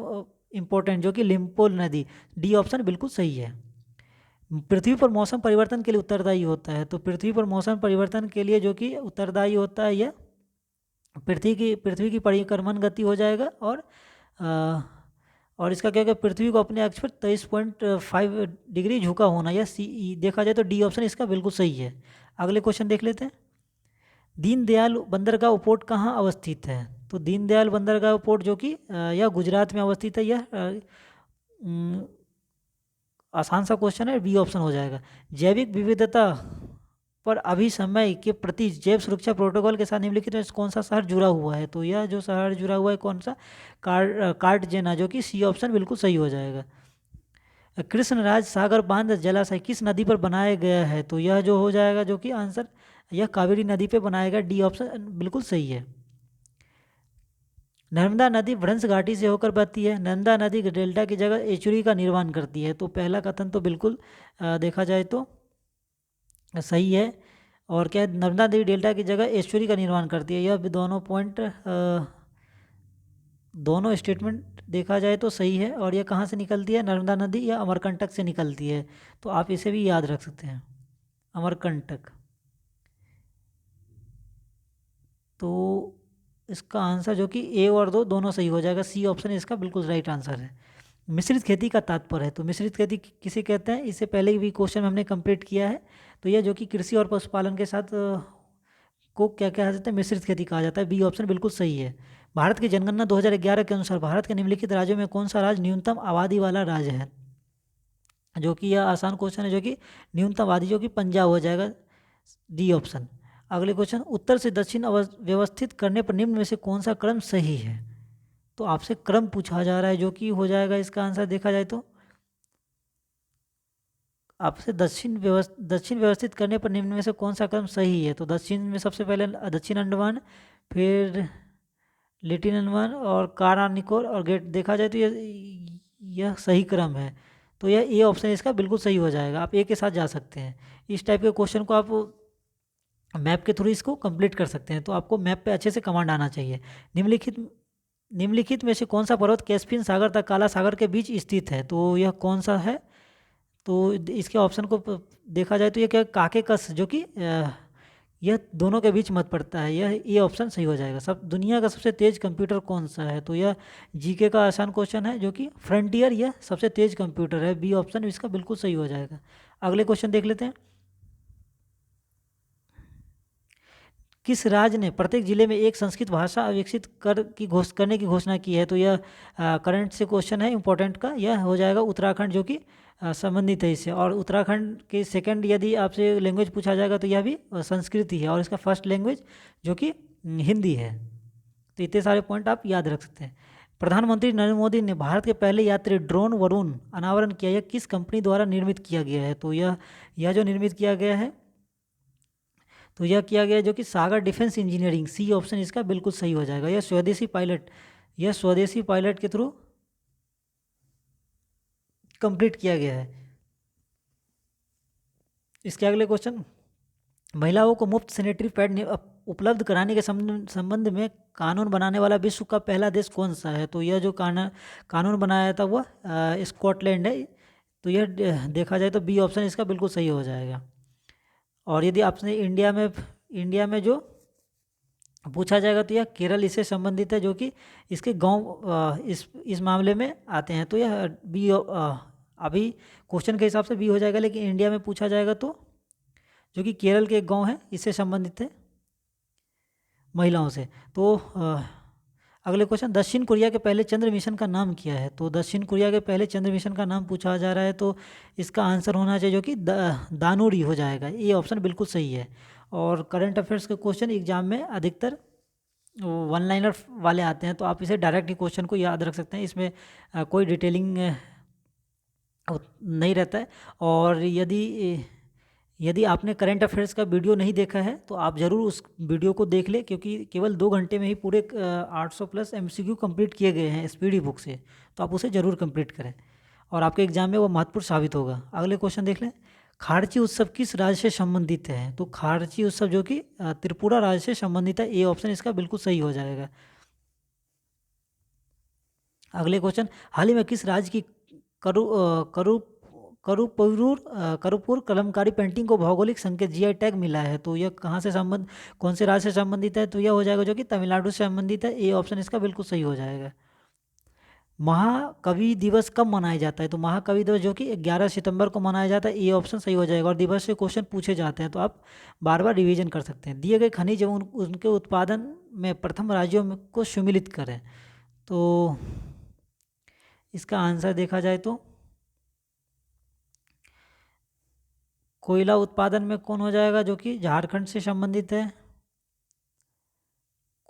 इंपॉर्टेंट, जो कि लिम्पोल नदी। डी ऑप्शन बिल्कुल सही है। पृथ्वी पर मौसम परिवर्तन के लिए उत्तरदायी होता है। तो पृथ्वी पर मौसम परिवर्तन के लिए जो कि उत्तरदायी होता है, यह पृथ्वी की परिक्रमण गति हो जाएगा। और इसका क्या क्या, पृथ्वी को अपने अक्ष पर 23.5 डिग्री झुका होना, या सी देखा जाए तो डी ऑप्शन इसका बिल्कुल सही है। अगले क्वेश्चन देख लेते हैं, दीनदयाल बंदरगाह पोर्ट कहाँ अवस्थित है? तो दीनदयाल बंदरगाह पोर्ट जो कि यह गुजरात में अवस्थित है। यह आसान सा क्वेश्चन है, बी ऑप्शन हो जाएगा। जैविक विविधता पर अभिसमय के प्रति जैव सुरक्षा प्रोटोकॉल के साथ निम्नलिखित में कौन सा शहर जुड़ा हुआ है? तो यह जो शहर जुड़ा हुआ है कौन सा, कार्टजेना, जो कि सी ऑप्शन बिल्कुल सही हो जाएगा। कृष्णराज सागर बांध जलाशय किस नदी पर बनाया गया है? तो यह जो हो जाएगा, जो कि आंसर यह कावेरी नदी पे बनाया गया। डी ऑप्शन बिल्कुल सही है। नर्मदा नदी भ्रंश घाटी से होकर बहती है। नर्मदा नदी डेल्टा की जगह एचुरी का निर्माण करती है। तो पहला कथन तो बिल्कुल देखा जाए तो सही है। और क्या, नर्मदा नदी डेल्टा की जगह एचुरी का निर्माण करती है। यह भी दोनों पॉइंट, दोनों स्टेटमेंट देखा जाए तो सही है। और यह कहाँ से निकलती है? नर्मदा नदी या अमरकंटक से निकलती है। तो आप इसे भी याद रख सकते हैं, अमरकंटक। तो इसका आंसर जो कि ए और 2 दोनों सही हो जाएगा। सी ऑप्शन इसका बिल्कुल राइट आंसर है। मिश्रित खेती का तात्पर्य है। तो मिश्रित खेती किसे कहते हैं? इससे पहले भी क्वेश्चन हमने कंप्लीट किया है। तो यह जो कि कृषि और पशुपालन के साथ को क्या कहा जाता है? मिश्रित खेती कहा जाता है। बी ऑप्शन बिल्कुल सही है। भारत की जनगणना 2011 के अनुसार भारत के निम्नलिखित राज्यों में कौन सा राज्य न्यूनतम आबादी वाला राज्य है? जो कि यह आसान क्वेश्चन है, जो कि न्यूनतम आबादी, जो कि पंजाब हो जाएगा। D option. अगले क्वेश्चन, उत्तर से दक्षिण व्यवस्थित करने पर निम्न में से कौन सा क्रम सही है? तो आपसे क्रम पूछा जा रहा है, जो कि हो जाएगा इसका आंसर देखा जाए तो आपसे दक्षिण व्यवस्थित करने पर निम्न में से कौन सा क्रम सही है? तो दक्षिण में सबसे पहले दक्षिण अंडमान, फिर लिटिल अंडमान और कारानिकोर और ग्रेट, देखा जाए तो यह सही क्रम है। तो यह ए ऑप्शन इसका बिल्कुल सही हो जाएगा। आप ए के साथ जा सकते हैं। इस टाइप के क्वेश्चन को आप मैप के थ्रू इसको कंप्लीट कर सकते हैं। तो आपको मैप पे अच्छे से कमांड आना चाहिए। निम्नलिखित में से कौन सा पर्वत कैस्पियन सागर तक काला सागर के बीच स्थित है? तो यह कौन सा है? तो इसके ऑप्शन को देखा जाए तो यह क्या, काकेकस, जो कि यह दोनों के बीच मत पड़ता है। ये ऑप्शन सही हो जाएगा। सब दुनिया का सबसे तेज कंप्यूटर कौन सा है? तो यह जीके का आसान क्वेश्चन है, जो कि फ्रंटियर यह सबसे तेज कंप्यूटर है। बी ऑप्शन इसका बिल्कुल सही हो जाएगा। अगले क्वेश्चन देख लेते हैं, किस राज्य ने प्रत्येक जिले में एक संस्कृत भाषा विकसित करने की घोषणा की है? तो यह करंट से क्वेश्चन है, इंपॉर्टेंट का। यह हो जाएगा उत्तराखंड, जो कि संबंधित है इससे। और उत्तराखंड के सेकंड यदि आपसे लैंग्वेज पूछा जाएगा तो यह भी संस्कृत ही है। और इसका फर्स्ट लैंग्वेज जो कि हिंदी है। तो इतने सारे पॉइंट आप याद रख सकते हैं। प्रधानमंत्री नरेंद्र मोदी ने भारत के पहले यात्री ड्रोन वरुण अनावरण किया। यह किस कंपनी द्वारा निर्मित किया गया है? तो यह जो निर्मित किया गया है, तो यह किया गया जो कि सागर डिफेंस इंजीनियरिंग, सी ऑप्शन इसका बिल्कुल सही हो जाएगा। यह स्वदेशी पायलट के थ्रू कंप्लीट किया गया है। इसके अगले क्वेश्चन, महिलाओं को मुफ्त सैनिटरी पैड उपलब्ध कराने के संबंध में कानून बनाने वाला विश्व का पहला देश कौन सा है? तो यह जो कानून बनाया था वह स्कॉटलैंड है। तो यह देखा जाए तो बी ऑप्शन इसका बिल्कुल सही हो जाएगा। और यदि आपने इंडिया में जो पूछा जाएगा तो यह केरल इससे संबंधित है, जो कि इसके गांव इस मामले में आते हैं। तो यह बी अभी क्वेश्चन के हिसाब से बी हो जाएगा, लेकिन इंडिया में पूछा जाएगा तो जो कि केरल के एक गांव है इससे संबंधित है महिलाओं से। तो अगले क्वेश्चन, दक्षिण कोरिया के पहले चंद्र मिशन का नाम क्या है? तो दक्षिण कोरिया के पहले चंद्र मिशन का नाम पूछा जा रहा है, तो इसका आंसर होना चाहिए जो कि दानुरी हो जाएगा। ये ऑप्शन बिल्कुल सही है। और करंट अफेयर्स के क्वेश्चन एग्जाम में अधिकतर वन लाइनर वाले आते हैं, तो आप इसे डायरेक्ट ही क्वेश्चन को याद रख सकते हैं, इसमें कोई डिटेलिंग नहीं रहता है। और यदि आपने करंट अफेयर्स का वीडियो नहीं देखा है तो आप ज़रूर उस वीडियो को देख लें, क्योंकि केवल 2 घंटे में ही पूरे 800 प्लस MCQ कंप्लीट किए गए हैं स्पीडी बुक से। तो आप उसे ज़रूर कंप्लीट करें और आपके एग्जाम में वो महत्वपूर्ण साबित होगा। अगले क्वेश्चन देख लें, खारची उत्सव किस राज्य से संबंधित है? तो खारची उत्सव जो कि त्रिपुरा राज्य से संबंधित है। ए ऑप्शन इसका बिल्कुल सही हो जाएगा। अगले क्वेश्चन, हाल ही में किस राज्य की करूपुर कलमकारी पेंटिंग को भौगोलिक संकेत GI टैग मिला है? तो यह कौन से राज्य से संबंधित है? तो यह हो जाएगा जो कि तमिलनाडु से संबंधित है। ए ऑप्शन इसका बिल्कुल सही हो जाएगा। महाकवि दिवस कब मनाया जाता है? तो महाकवि दिवस जो कि 11 सितंबर को मनाया जाता है। ए ऑप्शन सही हो जाएगा। और दिवस से क्वेश्चन पूछे जाते हैं, तो आप बार बार रिवीजन कर सकते हैं। दिए गए खनिज एवं उनके उत्पादन में प्रथम राज्यों को सम्मिलित करें। तो इसका आंसर देखा जाए तो कोयला उत्पादन में कौन हो जाएगा, जो कि झारखंड से संबंधित है।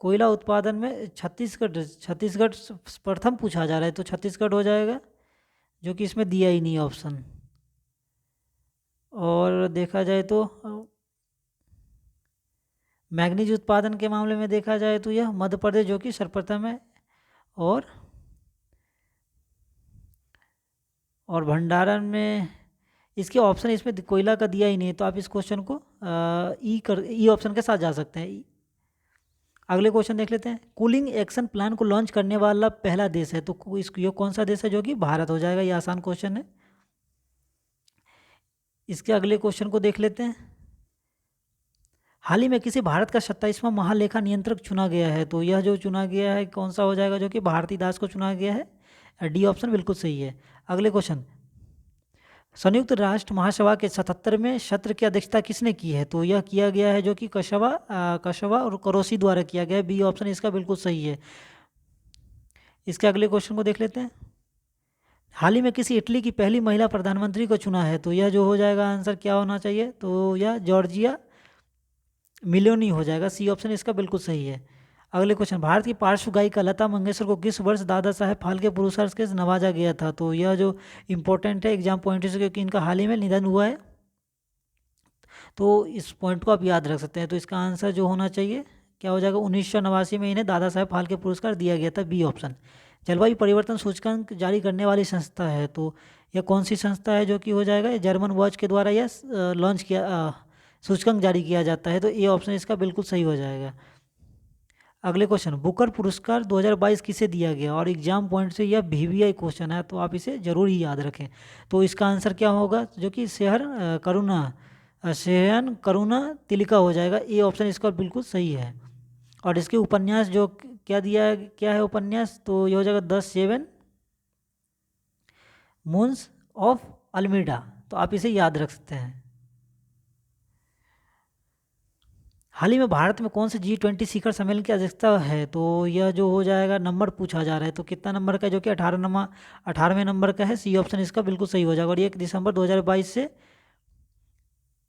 कोयला उत्पादन में छत्तीसगढ़ प्रथम पूछा जा रहा है, तो छत्तीसगढ़ हो जाएगा, जो कि इसमें दिया ही नहीं ऑप्शन। और देखा जाए तो मैग्नीज उत्पादन के मामले में देखा जाए तो यह मध्य प्रदेश जो कि सर्वप्रथम है। और भंडारण में इसके ऑप्शन इसमें कोयला का दिया ही नहीं है, तो आप इस क्वेश्चन को ई ऑप्शन के साथ जा सकते हैं। अगले क्वेश्चन देख लेते हैं, कूलिंग एक्शन प्लान को लॉन्च करने वाला पहला देश है? तो ये कौन सा देश है? जो कि भारत हो जाएगा। ये आसान क्वेश्चन है। इसके अगले क्वेश्चन को देख लेते हैं, हाल ही में किसी भारत का 27वां महालेखा नियंत्रक चुना गया है? तो यह जो चुना गया है कौन सा हो जाएगा? जो कि भारती दास को चुना गया है। डी ऑप्शन बिल्कुल सही है। अगले क्वेश्चन, संयुक्त राष्ट्र महासभा के 77वें सत्र की अध्यक्षता किसने की है? तो यह किया गया है जो कि कशवा और करोसी द्वारा किया गया है। बी ऑप्शन इसका बिल्कुल सही है। इसके अगले क्वेश्चन को देख लेते हैं, हाल ही में किसी इटली की पहली महिला प्रधानमंत्री को चुना है? तो यह जो हो जाएगा आंसर क्या होना चाहिए? तो यह जॉर्जिया मिलोनी हो जाएगा। सी ऑप्शन इसका बिल्कुल सही है। अगले क्वेश्चन, भारत की पार्श्व गायिका लता मंगेशकर को किस वर्ष दादा साहेब फाल्के पुरस्कार से नवाजा गया था? तो यह जो इम्पोर्टेंट है एग्जाम पॉइंट से, क्योंकि इनका हाल ही में निधन हुआ है, तो इस पॉइंट को आप याद रख सकते हैं। तो इसका आंसर जो होना चाहिए क्या हो जाएगा? 1989 में इन्हें दादा साहेब फाल्के पुरस्कार दिया गया था। B option. जलवायु परिवर्तन सूचकांक जारी करने वाली संस्था है? तो यह कौन सी संस्था है? जो कि हो जाएगा जर्मन वॉच के द्वारा यह लॉन्च किया सूचकांक जारी किया जाता है। तो ए ऑप्शन इसका बिल्कुल सही हो जाएगा। अगले क्वेश्चन, बुकर पुरस्कार 2022 किसे दिया गया? और एग्जाम पॉइंट से यह VVI क्वेश्चन है, तो आप इसे जरूर ही याद रखें। तो इसका आंसर क्या होगा? जो कि सेहन करुणा तिलिका हो जाएगा। ए ऑप्शन इसका बिल्कुल सही है। और इसके उपन्यास जो क्या है उपन्यास? तो ये हो जाएगा द 7 मून्स ऑफ अल्मीडा। तो आप इसे याद रख सकते हैं। हाल ही में भारत में कौन से G20 शिखर सम्मेलन की अध्यक्षता है? तो यह जो हो जाएगा, नंबर पूछा जा रहा है, तो कितना नंबर का? जो कि 18वें नंबर का है। सी ऑप्शन इसका बिल्कुल सही हो जाएगा। और 1 दिसंबर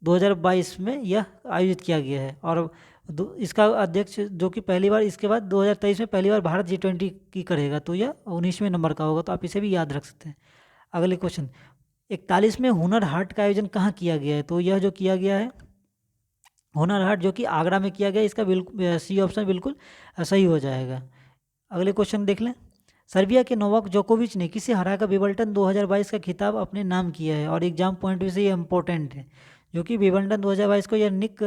2022 में यह आयोजित किया गया है। और इसका अध्यक्ष जो कि पहली बार, इसके बाद 2023 में पहली बार भारत G20 की करेगा, तो यह 19वें नंबर का होगा। तो आप इसे भी याद रख सकते हैं। अगले क्वेश्चन, 41वें हुनर हाट का आयोजन कहाँ किया गया है? तो यह जो किया गया है हुनर हाट जो कि आगरा में किया गया, इसका बिल्कुल सी ऑप्शन बिल्कुल सही हो जाएगा। अगले क्वेश्चन देख लें। सर्बिया के नोवाक जोकोविच ने किसे हराकर विंबलडन 2022 का खिताब अपने नाम किया है? और एग्जाम पॉइंट से ये इंपॉर्टेंट है, जो कि विंबलडन 2022 को यह निक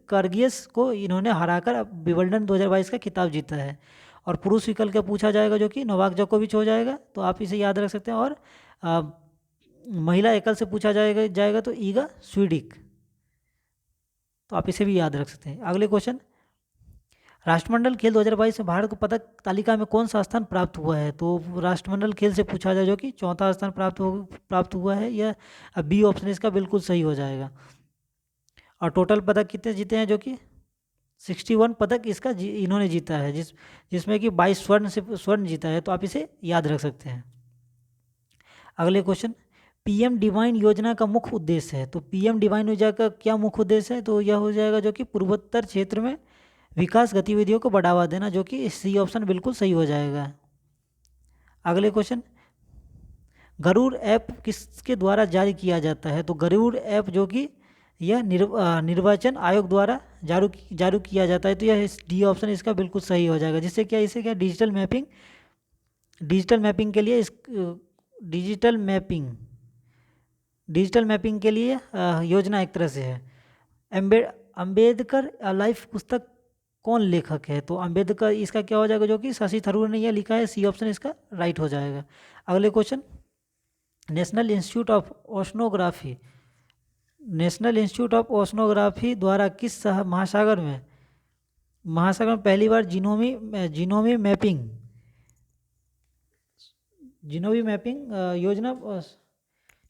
कर्गियस को इन्होंने हराकर अब विंबलडन 2022 का खिताब जीता है। और पुरुष विकल्प का पूछा जाएगा जो कि नोवाक जोकोविच हो जाएगा, तो आप इसे याद रख सकते हैं। और अ, महिला एकल से पूछा जाएगा तो ईगा स्वीडिक, तो आप इसे भी याद रख सकते हैं। अगले क्वेश्चन, राष्ट्रमंडल खेल 2022 में भारत को पदक तालिका में कौन सा स्थान प्राप्त हुआ है? तो राष्ट्रमंडल खेल से पूछा जाए, जो कि चौथा स्थान प्राप्त हुआ है। यह बी ऑप्शन इसका बिल्कुल सही हो जाएगा। और टोटल पदक कितने जीते हैं? जो कि 61 पदक इसका इन्होंने जीता है, जिसमें कि 22 स्वर्ण जीता है, तो आप इसे याद रख सकते हैं। अगले क्वेश्चन, पीएम डिवाइन योजना का मुख्य उद्देश्य है। तो पीएम डिवाइन योजना का क्या मुख्य उद्देश्य है? तो यह हो जाएगा जो कि पूर्वोत्तर क्षेत्र में विकास गतिविधियों को बढ़ावा देना, जो कि सी ऑप्शन बिल्कुल सही हो जाएगा। अगले क्वेश्चन, गरुड़ ऐप किसके द्वारा जारी किया जाता है? तो गरुड़ ऐप जो कि यह निर्वाचन आयोग द्वारा जारी किया जाता है, तो यह डी ऑप्शन इसका बिल्कुल सही हो जाएगा। जिससे क्या, इसे क्या डिजिटल मैपिंग के लिए डिजिटल मैपिंग के लिए योजना एक तरह से है। अम्बेडकर लाइफ पुस्तक कौन लेखक है? तो अम्बेडकर इसका क्या हो जाएगा? जो कि शशि थरूर ने यह लिखा है, सी ऑप्शन इसका राइट हो जाएगा। अगले question, national institute of oceanography द्वारा किस महासागर में पहली बार जीनोमी मैपिंग योजना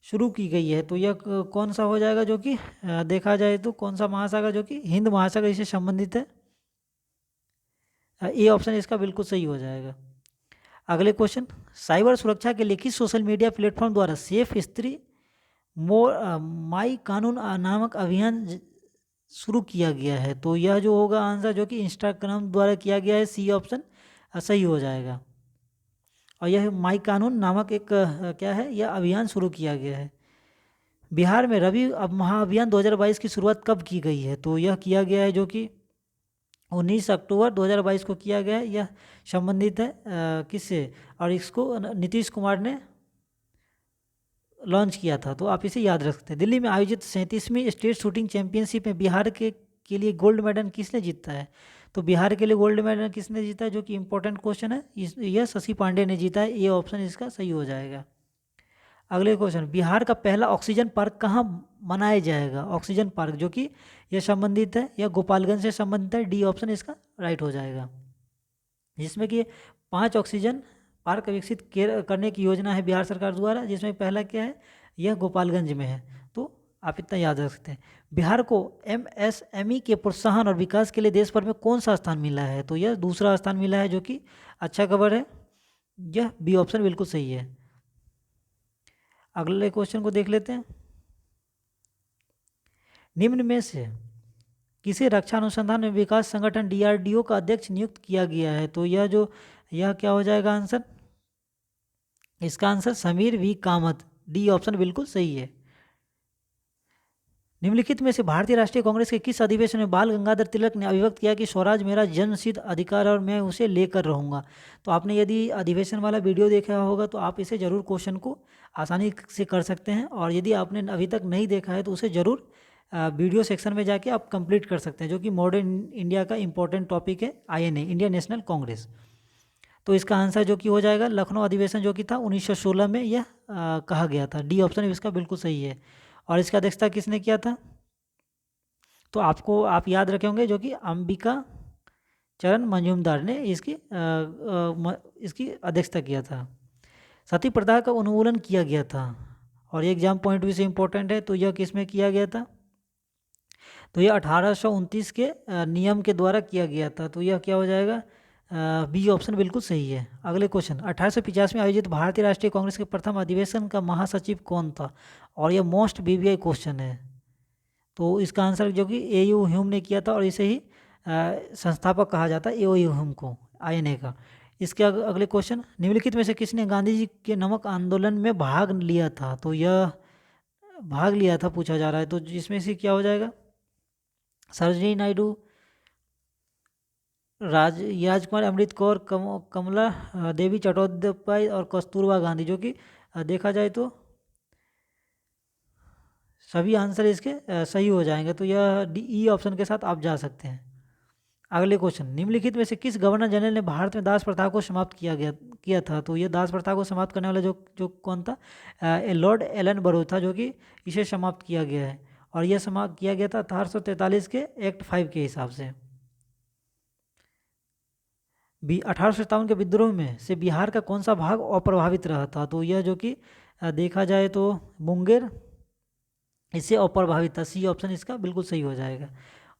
शुरू की गई है? तो यह कौन सा हो जाएगा? जो कि देखा जाए तो कौन सा महासागर, जो कि हिंद महासागर इससे संबंधित है। ए ऑप्शन इसका बिल्कुल सही हो जाएगा। अगले क्वेश्चन, साइबर सुरक्षा के लिए किस सोशल मीडिया प्लेटफॉर्म द्वारा सेफ स्त्री माई कानून नामक अभियान शुरू किया गया है? तो यह जो होगा आंसर, जो कि इंस्टाग्राम द्वारा किया गया है, सी ऑप्शन सही हो जाएगा। और यह माई कानून नामक एक क्या है, यह अभियान शुरू किया गया है। बिहार में रबी महाअभियान 2022 की शुरुआत कब की गई है? तो यह किया गया है, जो कि 19 अक्टूबर 2022 को किया गया है। यह संबंधित है किससे? और इसको नीतीश कुमार ने लॉन्च किया था, तो आप इसे याद रख सकते हैं। दिल्ली में आयोजित 37वीं स्टेट शूटिंग चैंपियनशिप में बिहार के लिए गोल्ड मेडल किसने जीता है? तो बिहार के लिए गोल्ड मेडल किसने जीता है? जो कि इंपॉर्टेंट क्वेश्चन है, यह शशि पांडे ने जीता है। ये ऑप्शन इसका सही हो जाएगा। अगले क्वेश्चन, बिहार का पहला ऑक्सीजन पार्क कहाँ बनाया जाएगा? ऑक्सीजन पार्क जो कि यह संबंधित है, यह गोपालगंज से संबंधित है। डी ऑप्शन इसका राइट हो जाएगा। जिसमें कि 5 ऑक्सीजन पार्क विकसित करने की योजना है बिहार सरकार द्वारा, जिसमें पहला क्या है, यह गोपालगंज में है। तो आप इतना याद रख सकते हैं। बिहार को MSME के प्रोत्साहन और विकास के लिए देश भर में कौन सा स्थान मिला है? तो यह दूसरा स्थान मिला है, जो कि अच्छा खबर है। यह बी ऑप्शन बिल्कुल सही है। अगले क्वेश्चन को देख लेते हैं। निम्न में से किसे रक्षा अनुसंधान एवं विकास संगठन DRDO का अध्यक्ष नियुक्त किया गया है? तो यह क्या हो जाएगा आंसर? इसका answer Sameer V Kamat, D option बिल्कुल सही है। निम्नलिखित में से भारतीय राष्ट्रीय कांग्रेस के किस अधिवेशन में बाल गंगाधर तिलक ने अभिव्यक्त किया कि स्वराज मेरा जन्मसिद्ध अधिकार और मैं उसे लेकर रहूंगा? तो आपने यदि अधिवेशन वाला वीडियो देखा होगा तो आप इसे जरूर क्वेश्चन को आसानी से कर सकते हैं। और यदि आपने अभी तक नहीं देखा है तो उसे ज़रूर वीडियो सेक्शन में जाके आप कंप्लीट कर सकते हैं, जो कि मॉडर्न इंडिया का इंपॉर्टेंट टॉपिक है, INA इंडियन नेशनल कांग्रेस। तो इसका आंसर जो कि हो जाएगा लखनऊ अधिवेशन, जो कि था 1916 में यह कहा गया था। डी ऑप्शन इसका बिल्कुल सही है। और इसका अध्यक्षता किसने किया था? तो आप याद रखे होंगे, जो कि अंबिका चरण मजूमदार ने इसकी अध्यक्षता किया था। सती प्रथा का उन्मूलन किया गया था, और ये एग्जाम पॉइंट भी से इम्पोर्टेंट है। तो यह किस में किया गया था? तो यह 1829 के नियम के द्वारा किया गया था। तो यह क्या हो जाएगा? बी ऑप्शन बिल्कुल सही है। अगले क्वेश्चन, 1850 में आयोजित भारतीय राष्ट्रीय कांग्रेस के प्रथम अधिवेशन का महासचिव कौन था? और यह मोस्ट BBI क्वेश्चन है। तो इसका आंसर जो कि AU ह्यूम ने किया था, और इसे ही संस्थापक कहा जाता है, AU ह्यूम को, INA का। इसके अगले क्वेश्चन, निम्नलिखित में से किसने गांधी जी के नमक आंदोलन में भाग लिया था? तो यह भाग लिया था पूछा जा रहा है, तो जिसमें से क्या हो जाएगा? सरोजिनी नायडू, राजकुमार, अमृत कौर, कमला देवी चट्टोपाध्याय और कस्तूरबा गांधी, जो कि देखा जाए तो सभी आंसर इसके सही हो जाएंगे। तो यह डी ई ऑप्शन के साथ आप जा सकते हैं। अगले क्वेश्चन, निम्नलिखित में से किस गवर्नर जनरल ने भारत में दास प्रथा को समाप्त किया था? तो ये दास प्रथा को समाप्त करने वाला जो जो कौन था? लॉर्ड एलन बरो था, जो कि इसे समाप्त किया गया है। और यह समाप्त किया गया था 1843 के एक्ट 5 के हिसाब से। भी 1857 के विद्रोह में से बिहार का कौन सा भाग अप्रभावित रहा था? तो यह जो कि देखा जाए तो मुंगेर इससे अप्रभावित था। सी ऑप्शन इसका बिल्कुल सही हो जाएगा।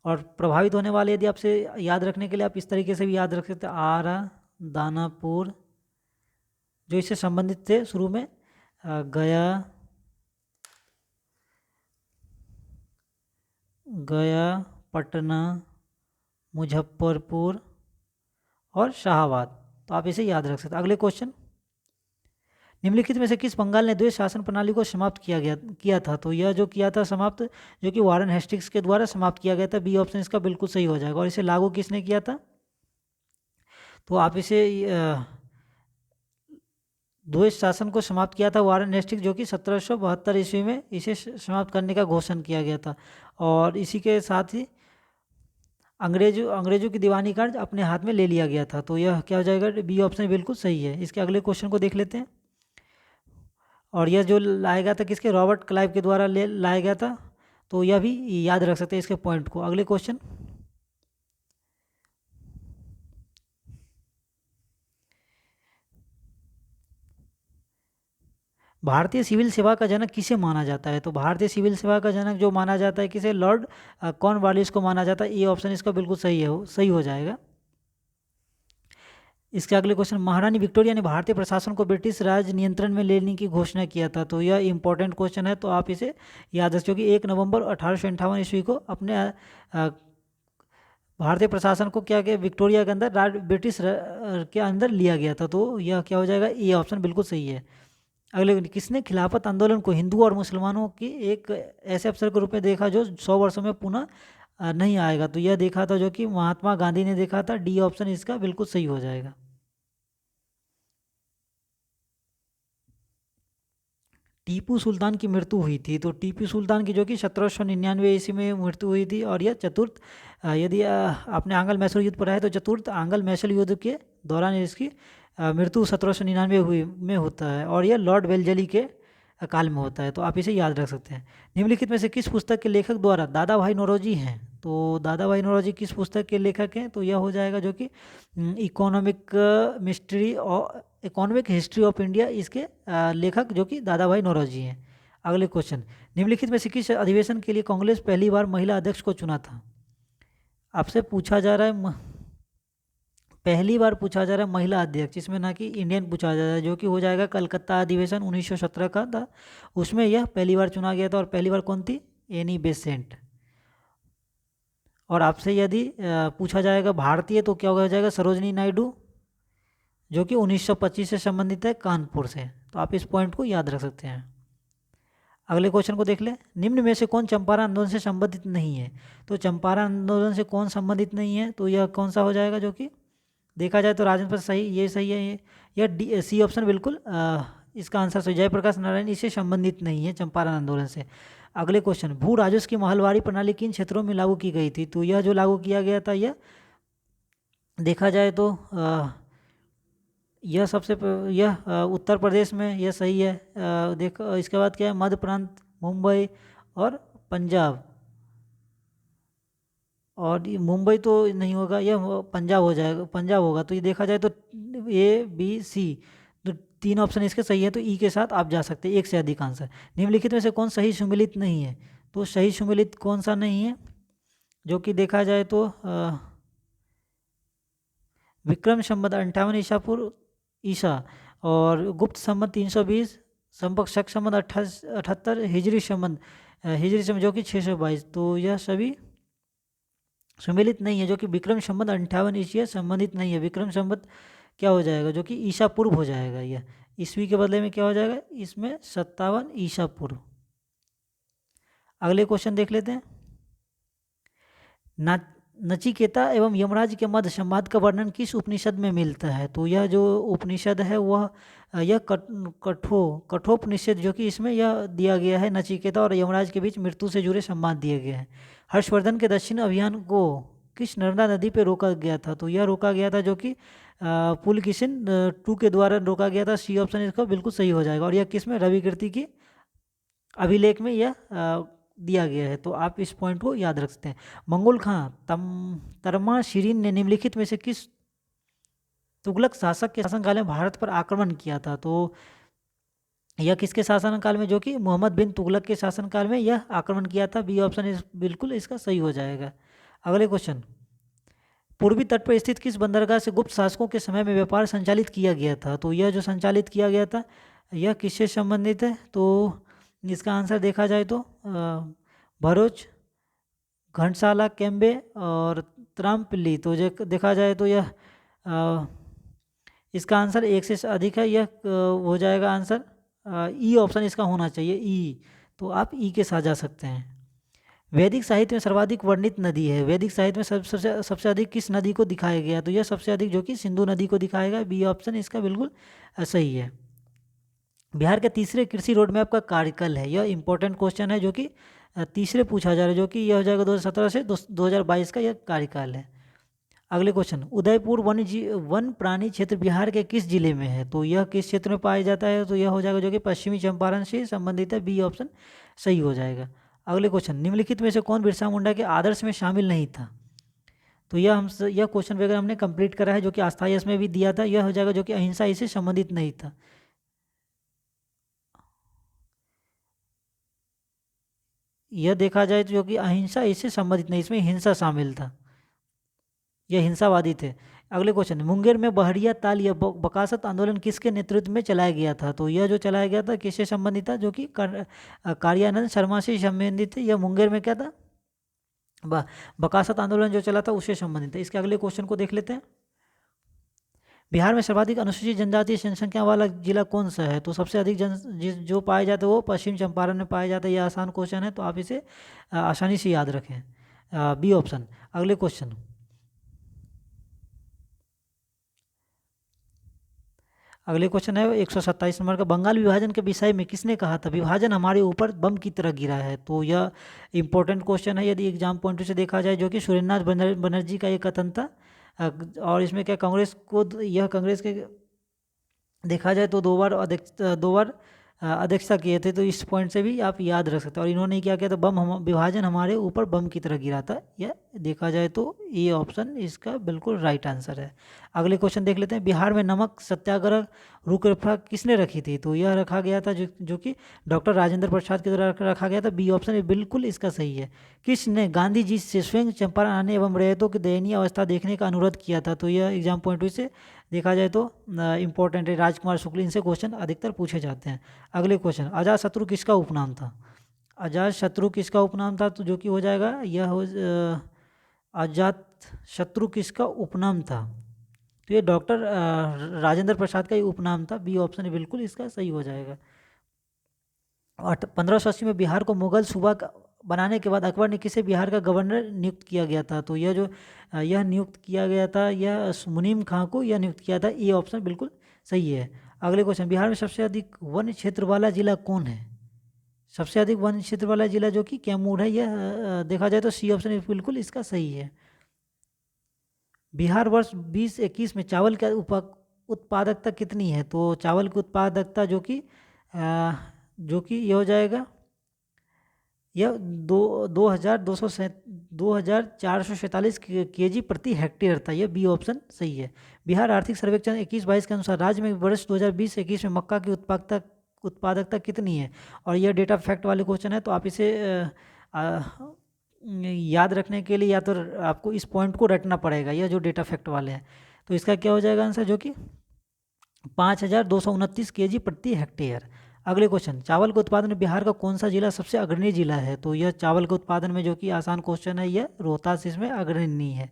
और प्रभावित होने वाले यदि आपसे याद रखने के लिए आप इस तरीके से भी याद रख सकते हैं, आरा, दानापुर, जो इससे संबंधित थे शुरू में, गया, पटना, मुजफ्फरपुर और शाहाबाद। तो आप इसे याद रख सकते हैं। अगले क्वेश्चन, निम्नलिखित में से किस बंगाल ने द्वैत शासन प्रणाली को समाप्त किया था? तो यह जो किया था समाप्त, जो कि वारन हेस्टिंग्स के द्वारा समाप्त किया गया था। बी ऑप्शन इसका बिल्कुल सही हो जाएगा। और इसे लागू किसने किया था? तो आप इसे द्वैत शासन को समाप्त किया था वारन हेस्टिंग्स, जो कि 1772 ईस्वी में इसे समाप्त करने का घोषणा किया गया था। और इसी के साथ ही अंग्रेजों की दीवानी कार्य अपने हाथ में ले लिया गया था। तो यह क्या हो जाएगा? बी ऑप्शन बिल्कुल सही है। इसके अगले क्वेश्चन को देख लेते हैं। और यह जो लाया गया था किसके? रॉबर्ट क्लाइव के द्वारा लाया गया था। तो यह भी याद रख सकते हैं इसके पॉइंट को। अगले क्वेश्चन, भारतीय सिविल सेवा का जनक किसे माना जाता है? तो भारतीय सिविल सेवा का जनक जो माना जाता है किसे? लॉर्ड कॉर्नवालिस को माना जाता है। ये ऑप्शन इसका बिल्कुल सही हो जाएगा। इसके अगले क्वेश्चन, महारानी विक्टोरिया ने भारतीय प्रशासन को ब्रिटिश राज नियंत्रण में लेने की घोषणा किया था। तो यह इंपॉर्टेंट क्वेश्चन है, तो आप इसे याद रखें कि 1 नवंबर 1858 ईस्वी को अपने भारतीय प्रशासन को क्या किया? विक्टोरिया के अंदर ब्रिटिश के अंदर लिया गया था। तो यह क्या हो जाएगा? ये ऑप्शन बिल्कुल सही है। अगले, किसने खिलाफत आंदोलन को हिंदू और मुसलमानों की एक ऐसे अवसर के रूप में देखा जो 100 वर्षों में पुनः नहीं आएगा? तो यह देखा था जो कि महात्मा गांधी ने देखा था। डी ऑप्शन इसका बिल्कुल सही हो जाएगा। टीपू सुल्तान की मृत्यु हुई थी। तो टीपू सुल्तान की जो कि 1799 ईस्वी में मृत्यु हुई थी। और यह चतुर्थ, यदि आपने आंग्ल मैसूर युद्ध पढ़ा है तो चतुर्थ आंग्ल मैसूर युद्ध के दौरान इसकी मृत्यु 1799 में होता है। और यह लॉर्ड वेलजली के काल में होता है। तो आप इसे याद रख सकते हैं। निम्नलिखित में से किस पुस्तक के लेखक द्वारा दादा भाई नौरोजी हैं? तो दादा भाई नौरोजी किस पुस्तक के लेखक हैं? तो यह हो जाएगा जो कि इकोनॉमिक हिस्ट्री ऑफ इंडिया, इसके लेखक जो कि दादा भाई नौरोजी हैं। अगले क्वेश्चन, निम्नलिखित में से किस अधिवेशन के लिए कांग्रेस पहली बार महिला अध्यक्ष को चुना था? आपसे पूछा जा रहा है पहली बार पूछा जा रहा है महिला अध्यक्ष, इसमें ना कि इंडियन पूछा जा रहा है, जो कि हो जाएगा कलकत्ता अधिवेशन 1917 का था। उसमें यह पहली बार चुना गया था। और पहली बार कौन थी? Annie Besant. और आपसे यदि पूछा जाएगा भारतीय, तो क्या हो जाएगा? सरोजनी नायडू, जो कि 1925 से संबंधित है, कानपुर से। तो आप इस पॉइंट को याद रख सकते हैं। अगले क्वेश्चन को देख ले, निम्न में से कौन चंपारण आंदोलन से संबंधित नहीं है? तो चंपारण आंदोलन से कौन संबंधित नहीं है? तो यह कौन सा हो जाएगा? जो कि देखा जाए तो राजेंद्र प्रसाद सही, ये सही है। यह डी सी ऑप्शन बिल्कुल इसका आंसर सही। जयप्रकाश नारायण इससे संबंधित नहीं है चंपारण आंदोलन से। अगले क्वेश्चन, भू राजस्व की महलवारी प्रणाली किन क्षेत्रों में लागू की गई थी? तो यह जो लागू किया गया था, यह देखा जाए तो यह उत्तर प्रदेश में, यह सही है। देखो इसके बाद क्या है? मध्य प्रांत, मुंबई और पंजाब। और ये मुंबई तो नहीं होगा, यह पंजाब हो जाएगा, पंजाब होगा। तो ये देखा जाए तो ए बी सी, तो 3 ऑप्शन इसके सही है। तो ई के साथ आप जा सकते हैं, एक से अधिक आंसर। निम्नलिखित में से कौन सही सुमेलित नहीं है? तो सही सुमेलित कौन सा नहीं है? जो कि देखा जाए तो विक्रम संवत 58 ईसा और गुप्त संवत 320, संपक शक संवत 78, हिजरी संवत जो कि 622। तो यह सभी सम्मिलित नहीं है। जो कि विक्रम संवत 58 ईस्वी संबंधित नहीं है। विक्रम संवत क्या हो जाएगा? जो कि ईसा पूर्व हो जाएगा। यह ईस्वी के बदले में क्या हो जाएगा? इसमें 57 ईसा पूर्व। अगले क्वेश्चन देख लेते हैं। ना नचिकेता एवं यमराज के मध्य संवाद का वर्णन किस उपनिषद में मिलता है? तो यह जो उपनिषद है वह यह कठोपनिषद, जो कि इसमें यह दिया गया है, नचिकेता और यमराज के बीच मृत्यु से जुड़े संवाद दिए गए हैं। हर्षवर्धन के दक्षिण अभियान को किस नर्मदा नदी पे रोका गया था? तो यह रोका गया था जो कि पुलकिशिन 2 के द्वारा रोका गया था। सी ऑप्शन इसका बिल्कुल सही हो जाएगा। और यह किस में? रविकीर्ति की अभिलेख में यह दिया गया है। तो आप इस पॉइंट को याद रख सकते हैं। मंगोल खां तरमा शिरीन ने निम्नलिखित में से किस तुगलक शासक के शासनकाल में भारत पर आक्रमण किया था? तो यह किसके शासनकाल में? जो कि मोहम्मद बिन तुगलक के शासनकाल में यह आक्रमण किया था। बी ऑप्शन बिल्कुल इसका सही हो जाएगा। अगले क्वेश्चन, पूर्वी तट पर स्थित किस बंदरगाह से गुप्त शासकों के समय में व्यापार संचालित किया गया था? तो यह जो संचालित किया गया था यह किससे संबंधित है? तो इसका आंसर देखा जाए तो भरूच, घंटसाला, केम्बे और त्रामपल्ली। तो देखा जाए तो यह इसका आंसर 1 से अधिक है। यह हो जाएगा आंसर ई ऑप्शन इसका होना चाहिए, ई। तो आप ई के साथ जा सकते हैं। वैदिक साहित्य में सर्वाधिक वर्णित नदी है। वैदिक साहित्य में सबसे अधिक किस नदी को दिखाया गया? तो यह सबसे अधिक जो कि सिंधु नदी को दिखाएगा। बी ऑप्शन इसका बिल्कुल सही है। बिहार के तीसरे कृषि रोड मैप का कार्यकाल है। यह इंपॉर्टेंट क्वेश्चन है जो कि तीसरे पूछा जा रहा है, जो कि यह हो जाएगा 2017 से 2022 का यह कार्यकाल है। अगले क्वेश्चन, उदयपुर वन प्राणी क्षेत्र बिहार के किस जिले में है? तो यह किस क्षेत्र में पाया जाता है? तो यह हो जाएगा जो कि पश्चिमी चंपारण से संबंधित है। बी ऑप्शन सही हो जाएगा। अगले क्वेश्चन, निम्नलिखित में से कौन बिरसा मुंडा के आदर्श में शामिल नहीं था? तो यह क्वेश्चन वगैरह हमने कंप्लीट करा है, जो कि आस्था में भी दिया था। यह हो जाएगा जो कि अहिंसा इससे संबंधित नहीं था। यह देखा जाए तो जो कि अहिंसा इससे संबंधित नहीं, इसमें हिंसा शामिल था, यह हिंसावादी थे। अगले क्वेश्चन, मुंगेर में बहरिया ताल या बकासत आंदोलन किसके नेतृत्व में चलाया गया था? तो यह जो चलाया गया था किससे संबंधित था? जो कि कार्यानंद शर्मा से संबंधित थे। यह मुंगेर में क्या था? बकासत आंदोलन जो चला था उससे संबंधित है। इसके अगले क्वेश्चन को देख लेते हैं। बिहार में सर्वाधिक अनुसूचित जनजातीय जनसंख्या वाला जिला कौन सा है? तो सबसे अधिक जो पाए जाते हैं वो पश्चिम चंपारण में पाया जाता है। यह आसान क्वेश्चन है, तो आप इसे आसानी से याद रखें। B option. अगले क्वेश्चन, है 127 नंबर का, बंगाल विभाजन के विषय में किसने कहा था? विभाजन हमारे ऊपर बम की तरह गिरा है। तो यह इंपॉर्टेंट क्वेश्चन है यदि एग्जाम पॉइंट से देखा जाए, जो कि सुरेंद्रनाथ बनर्जी का एक कथन था। और इसमें क्या कांग्रेस के देखा जाए तो 2 बार अध्यक्षता किए थे। तो इस पॉइंट से भी आप याद रख सकते हैं। और इन्होंने क्या किया था? विभाजन हमारे ऊपर बम की तरह गिरा था। यह देखा जाए तो ये ऑप्शन इसका बिल्कुल राइट आंसर है। अगले क्वेश्चन देख लेते हैं। बिहार में नमक सत्याग्रह रूपरेखा किसने रखी थी? तो यह रखा गया था जो कि डॉक्टर राजेंद्र प्रसाद के द्वारा रखा गया था। बी ऑप्शन बिल्कुल इसका सही है। किसने गांधी जी से स्वयं चंपारण आने एवं रैयतों की दयनीय अवस्था देखने का अनुरोध किया था? तो यह एग्जाम पॉइंट से देखा जाए तो इम्पोर्टेंट है। राजकुमार शुक्ल, इनसे क्वेश्चन अधिकतर पूछे जाते हैं। अगले क्वेश्चन, अजातशत्रु किसका उपनाम था? अजातशत्रु किसका उपनाम था? तो जो कि हो जाएगा यह अजातशत्रु किसका उपनाम था? तो ये डॉक्टर राजेंद्र प्रसाद का ही उपनाम था। बी ऑप्शन बिल्कुल इसका सही हो जाएगा। 1580 में बिहार को मुगल सूबा बनाने के बाद अकबर ने किसे बिहार का गवर्नर नियुक्त किया गया था? तो यह जो नियुक्त किया गया था, यह मुनीम खां को यह नियुक्त किया था। ये ऑप्शन बिल्कुल सही है। अगले क्वेश्चन, बिहार में सबसे अधिक वन क्षेत्र वाला जिला कौन है? सबसे अधिक वन क्षेत्र वाला जिला जो कि कैमूर है। यह देखा जाए तो सी ऑप्शन बिल्कुल इसका सही है। बिहार वर्ष 2021 में चावल का उत्पादकता कितनी है? तो चावल की उत्पादकता जो कि ये हो जाएगा यह 2447 kg प्रति हेक्टेयर था। यह बी ऑप्शन सही है। बिहार आर्थिक सर्वेक्षण 21-22 के अनुसार राज्य में वर्ष 2020-21 में मक्का की उत्पादकता कितनी है? और यह डेटा फैक्ट वाले क्वेश्चन है, तो आप इसे याद रखने के लिए या तो आपको इस पॉइंट को रटना पड़ेगा। यह जो डेटा फैक्ट वाले हैं, तो इसका क्या हो जाएगा आंसर? जो कि 5229 kg प्रति हेक्टेयर। अगले क्वेश्चन, चावल के उत्पादन में बिहार का कौन सा जिला सबसे अग्रणी जिला है? तो यह चावल के उत्पादन में जो कि आसान क्वेश्चन है, यह रोहतास इसमें अग्रणी है।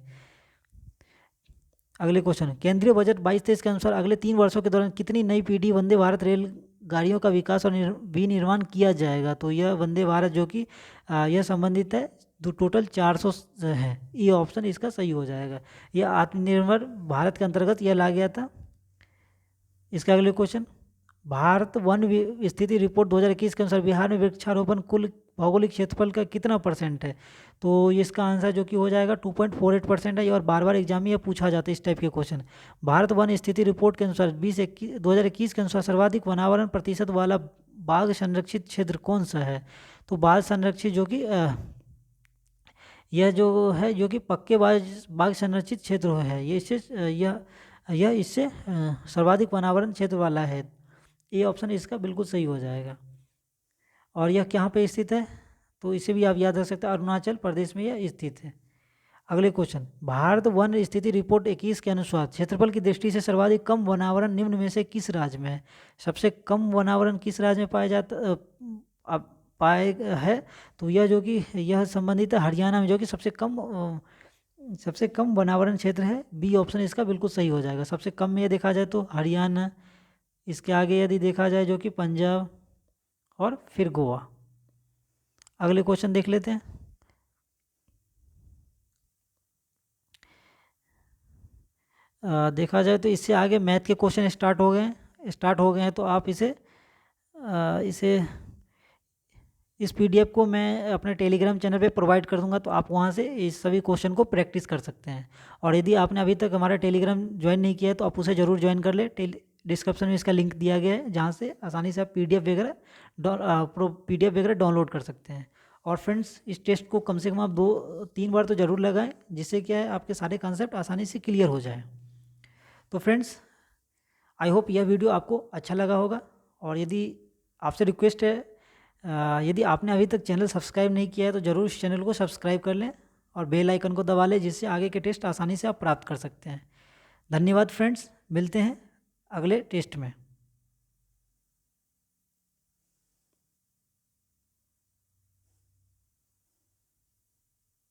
अगले क्वेश्चन, केंद्रीय बजट 22-23 के अनुसार अगले 3 वर्षों के दौरान कितनी नई पीढ़ी वंदे भारत रेल गाड़ियों का विकास और विनिर्माण किया जाएगा? तो यह वंदे भारत जो कि यह संबंधित है तो टोटल 400 है। ये ऑप्शन इसका सही हो जाएगा। यह आत्मनिर्भर भारत के अंतर्गत यह ला गया था। इसका अगले क्वेश्चन, भारत वन स्थिति रिपोर्ट 2021 के अनुसार बिहार में वृक्षारोपण कुल भौगोलिक क्षेत्रफल का कितना % है? तो इसका आंसर जो कि हो जाएगा 2.48% है। ये और बार बार एग्जाम में यह पूछा जाता है इस टाइप के क्वेश्चन। भारत वन स्थिति रिपोर्ट के अनुसार 2021 के अनुसार सर्वाधिक वनावरण प्रतिशत वाला बाघ संरक्षित क्षेत्र कौन सा है? तो बाघ संरक्षित जो कि यह जो है जो कि पक्के बाघ संरक्षित क्षेत्र है, ये इससे यह इससे सर्वाधिक वनावरण क्षेत्र वाला है। ये ऑप्शन इसका बिल्कुल सही हो जाएगा। और यह कहाँ पे स्थित है? तो इसे भी आप याद रख सकते हैं, अरुणाचल प्रदेश में यह स्थित है। अगले क्वेश्चन, भारत वन स्थिति रिपोर्ट 21 के अनुसार क्षेत्रफल की दृष्टि से सर्वाधिक कम वनावरण निम्न में से किस राज्य में है? सबसे कम वनावरण किस राज्य में पाए है? तो यह जो कि यह संबंधित है हरियाणा में, जो कि सबसे कम वनावरण क्षेत्र है। बी ऑप्शन इसका बिल्कुल सही हो जाएगा। सबसे कम में यह देखा जाए तो हरियाणा, इसके आगे यदि देखा जाए जो कि पंजाब और फिर गोवा। अगले क्वेश्चन देख लेते हैं। देखा जाए तो इससे आगे मैथ के क्वेश्चन स्टार्ट हो गए हैं। तो आप इसे इस पीडीएफ को मैं अपने टेलीग्राम चैनल पे प्रोवाइड कर दूंगा, तो आप वहाँ से इस सभी क्वेश्चन को प्रैक्टिस कर सकते हैं। और यदि आपने अभी तक हमारा टेलीग्राम ज्वाइन नहीं किया है तो आप उसे ज़रूर ज्वाइन कर ले। डिस्क्रिप्शन में इसका लिंक दिया गया है, जहाँ से आसानी से आप पीडीएफ वगैरह डाउनलोड कर सकते हैं। और फ्रेंड्स, इस टेस्ट को कम से कम आप 2-3 बार तो ज़रूर लगाएं, जिससे क्या है आपके सारे कॉन्सेप्ट आसानी से क्लियर हो जाए। तो फ्रेंड्स, आई होप यह वीडियो आपको अच्छा लगा होगा। और यदि आपसे रिक्वेस्ट है, यदि आपने अभी तक चैनल सब्सक्राइब नहीं किया है तो ज़रूर इस चैनल को सब्सक्राइब कर लें और बेल आइकन को दबा लें, जिससे आगे के टेस्ट आसानी से आप प्राप्त कर सकते हैं। धन्यवाद फ्रेंड्स, मिलते हैं अगले टेस्ट में।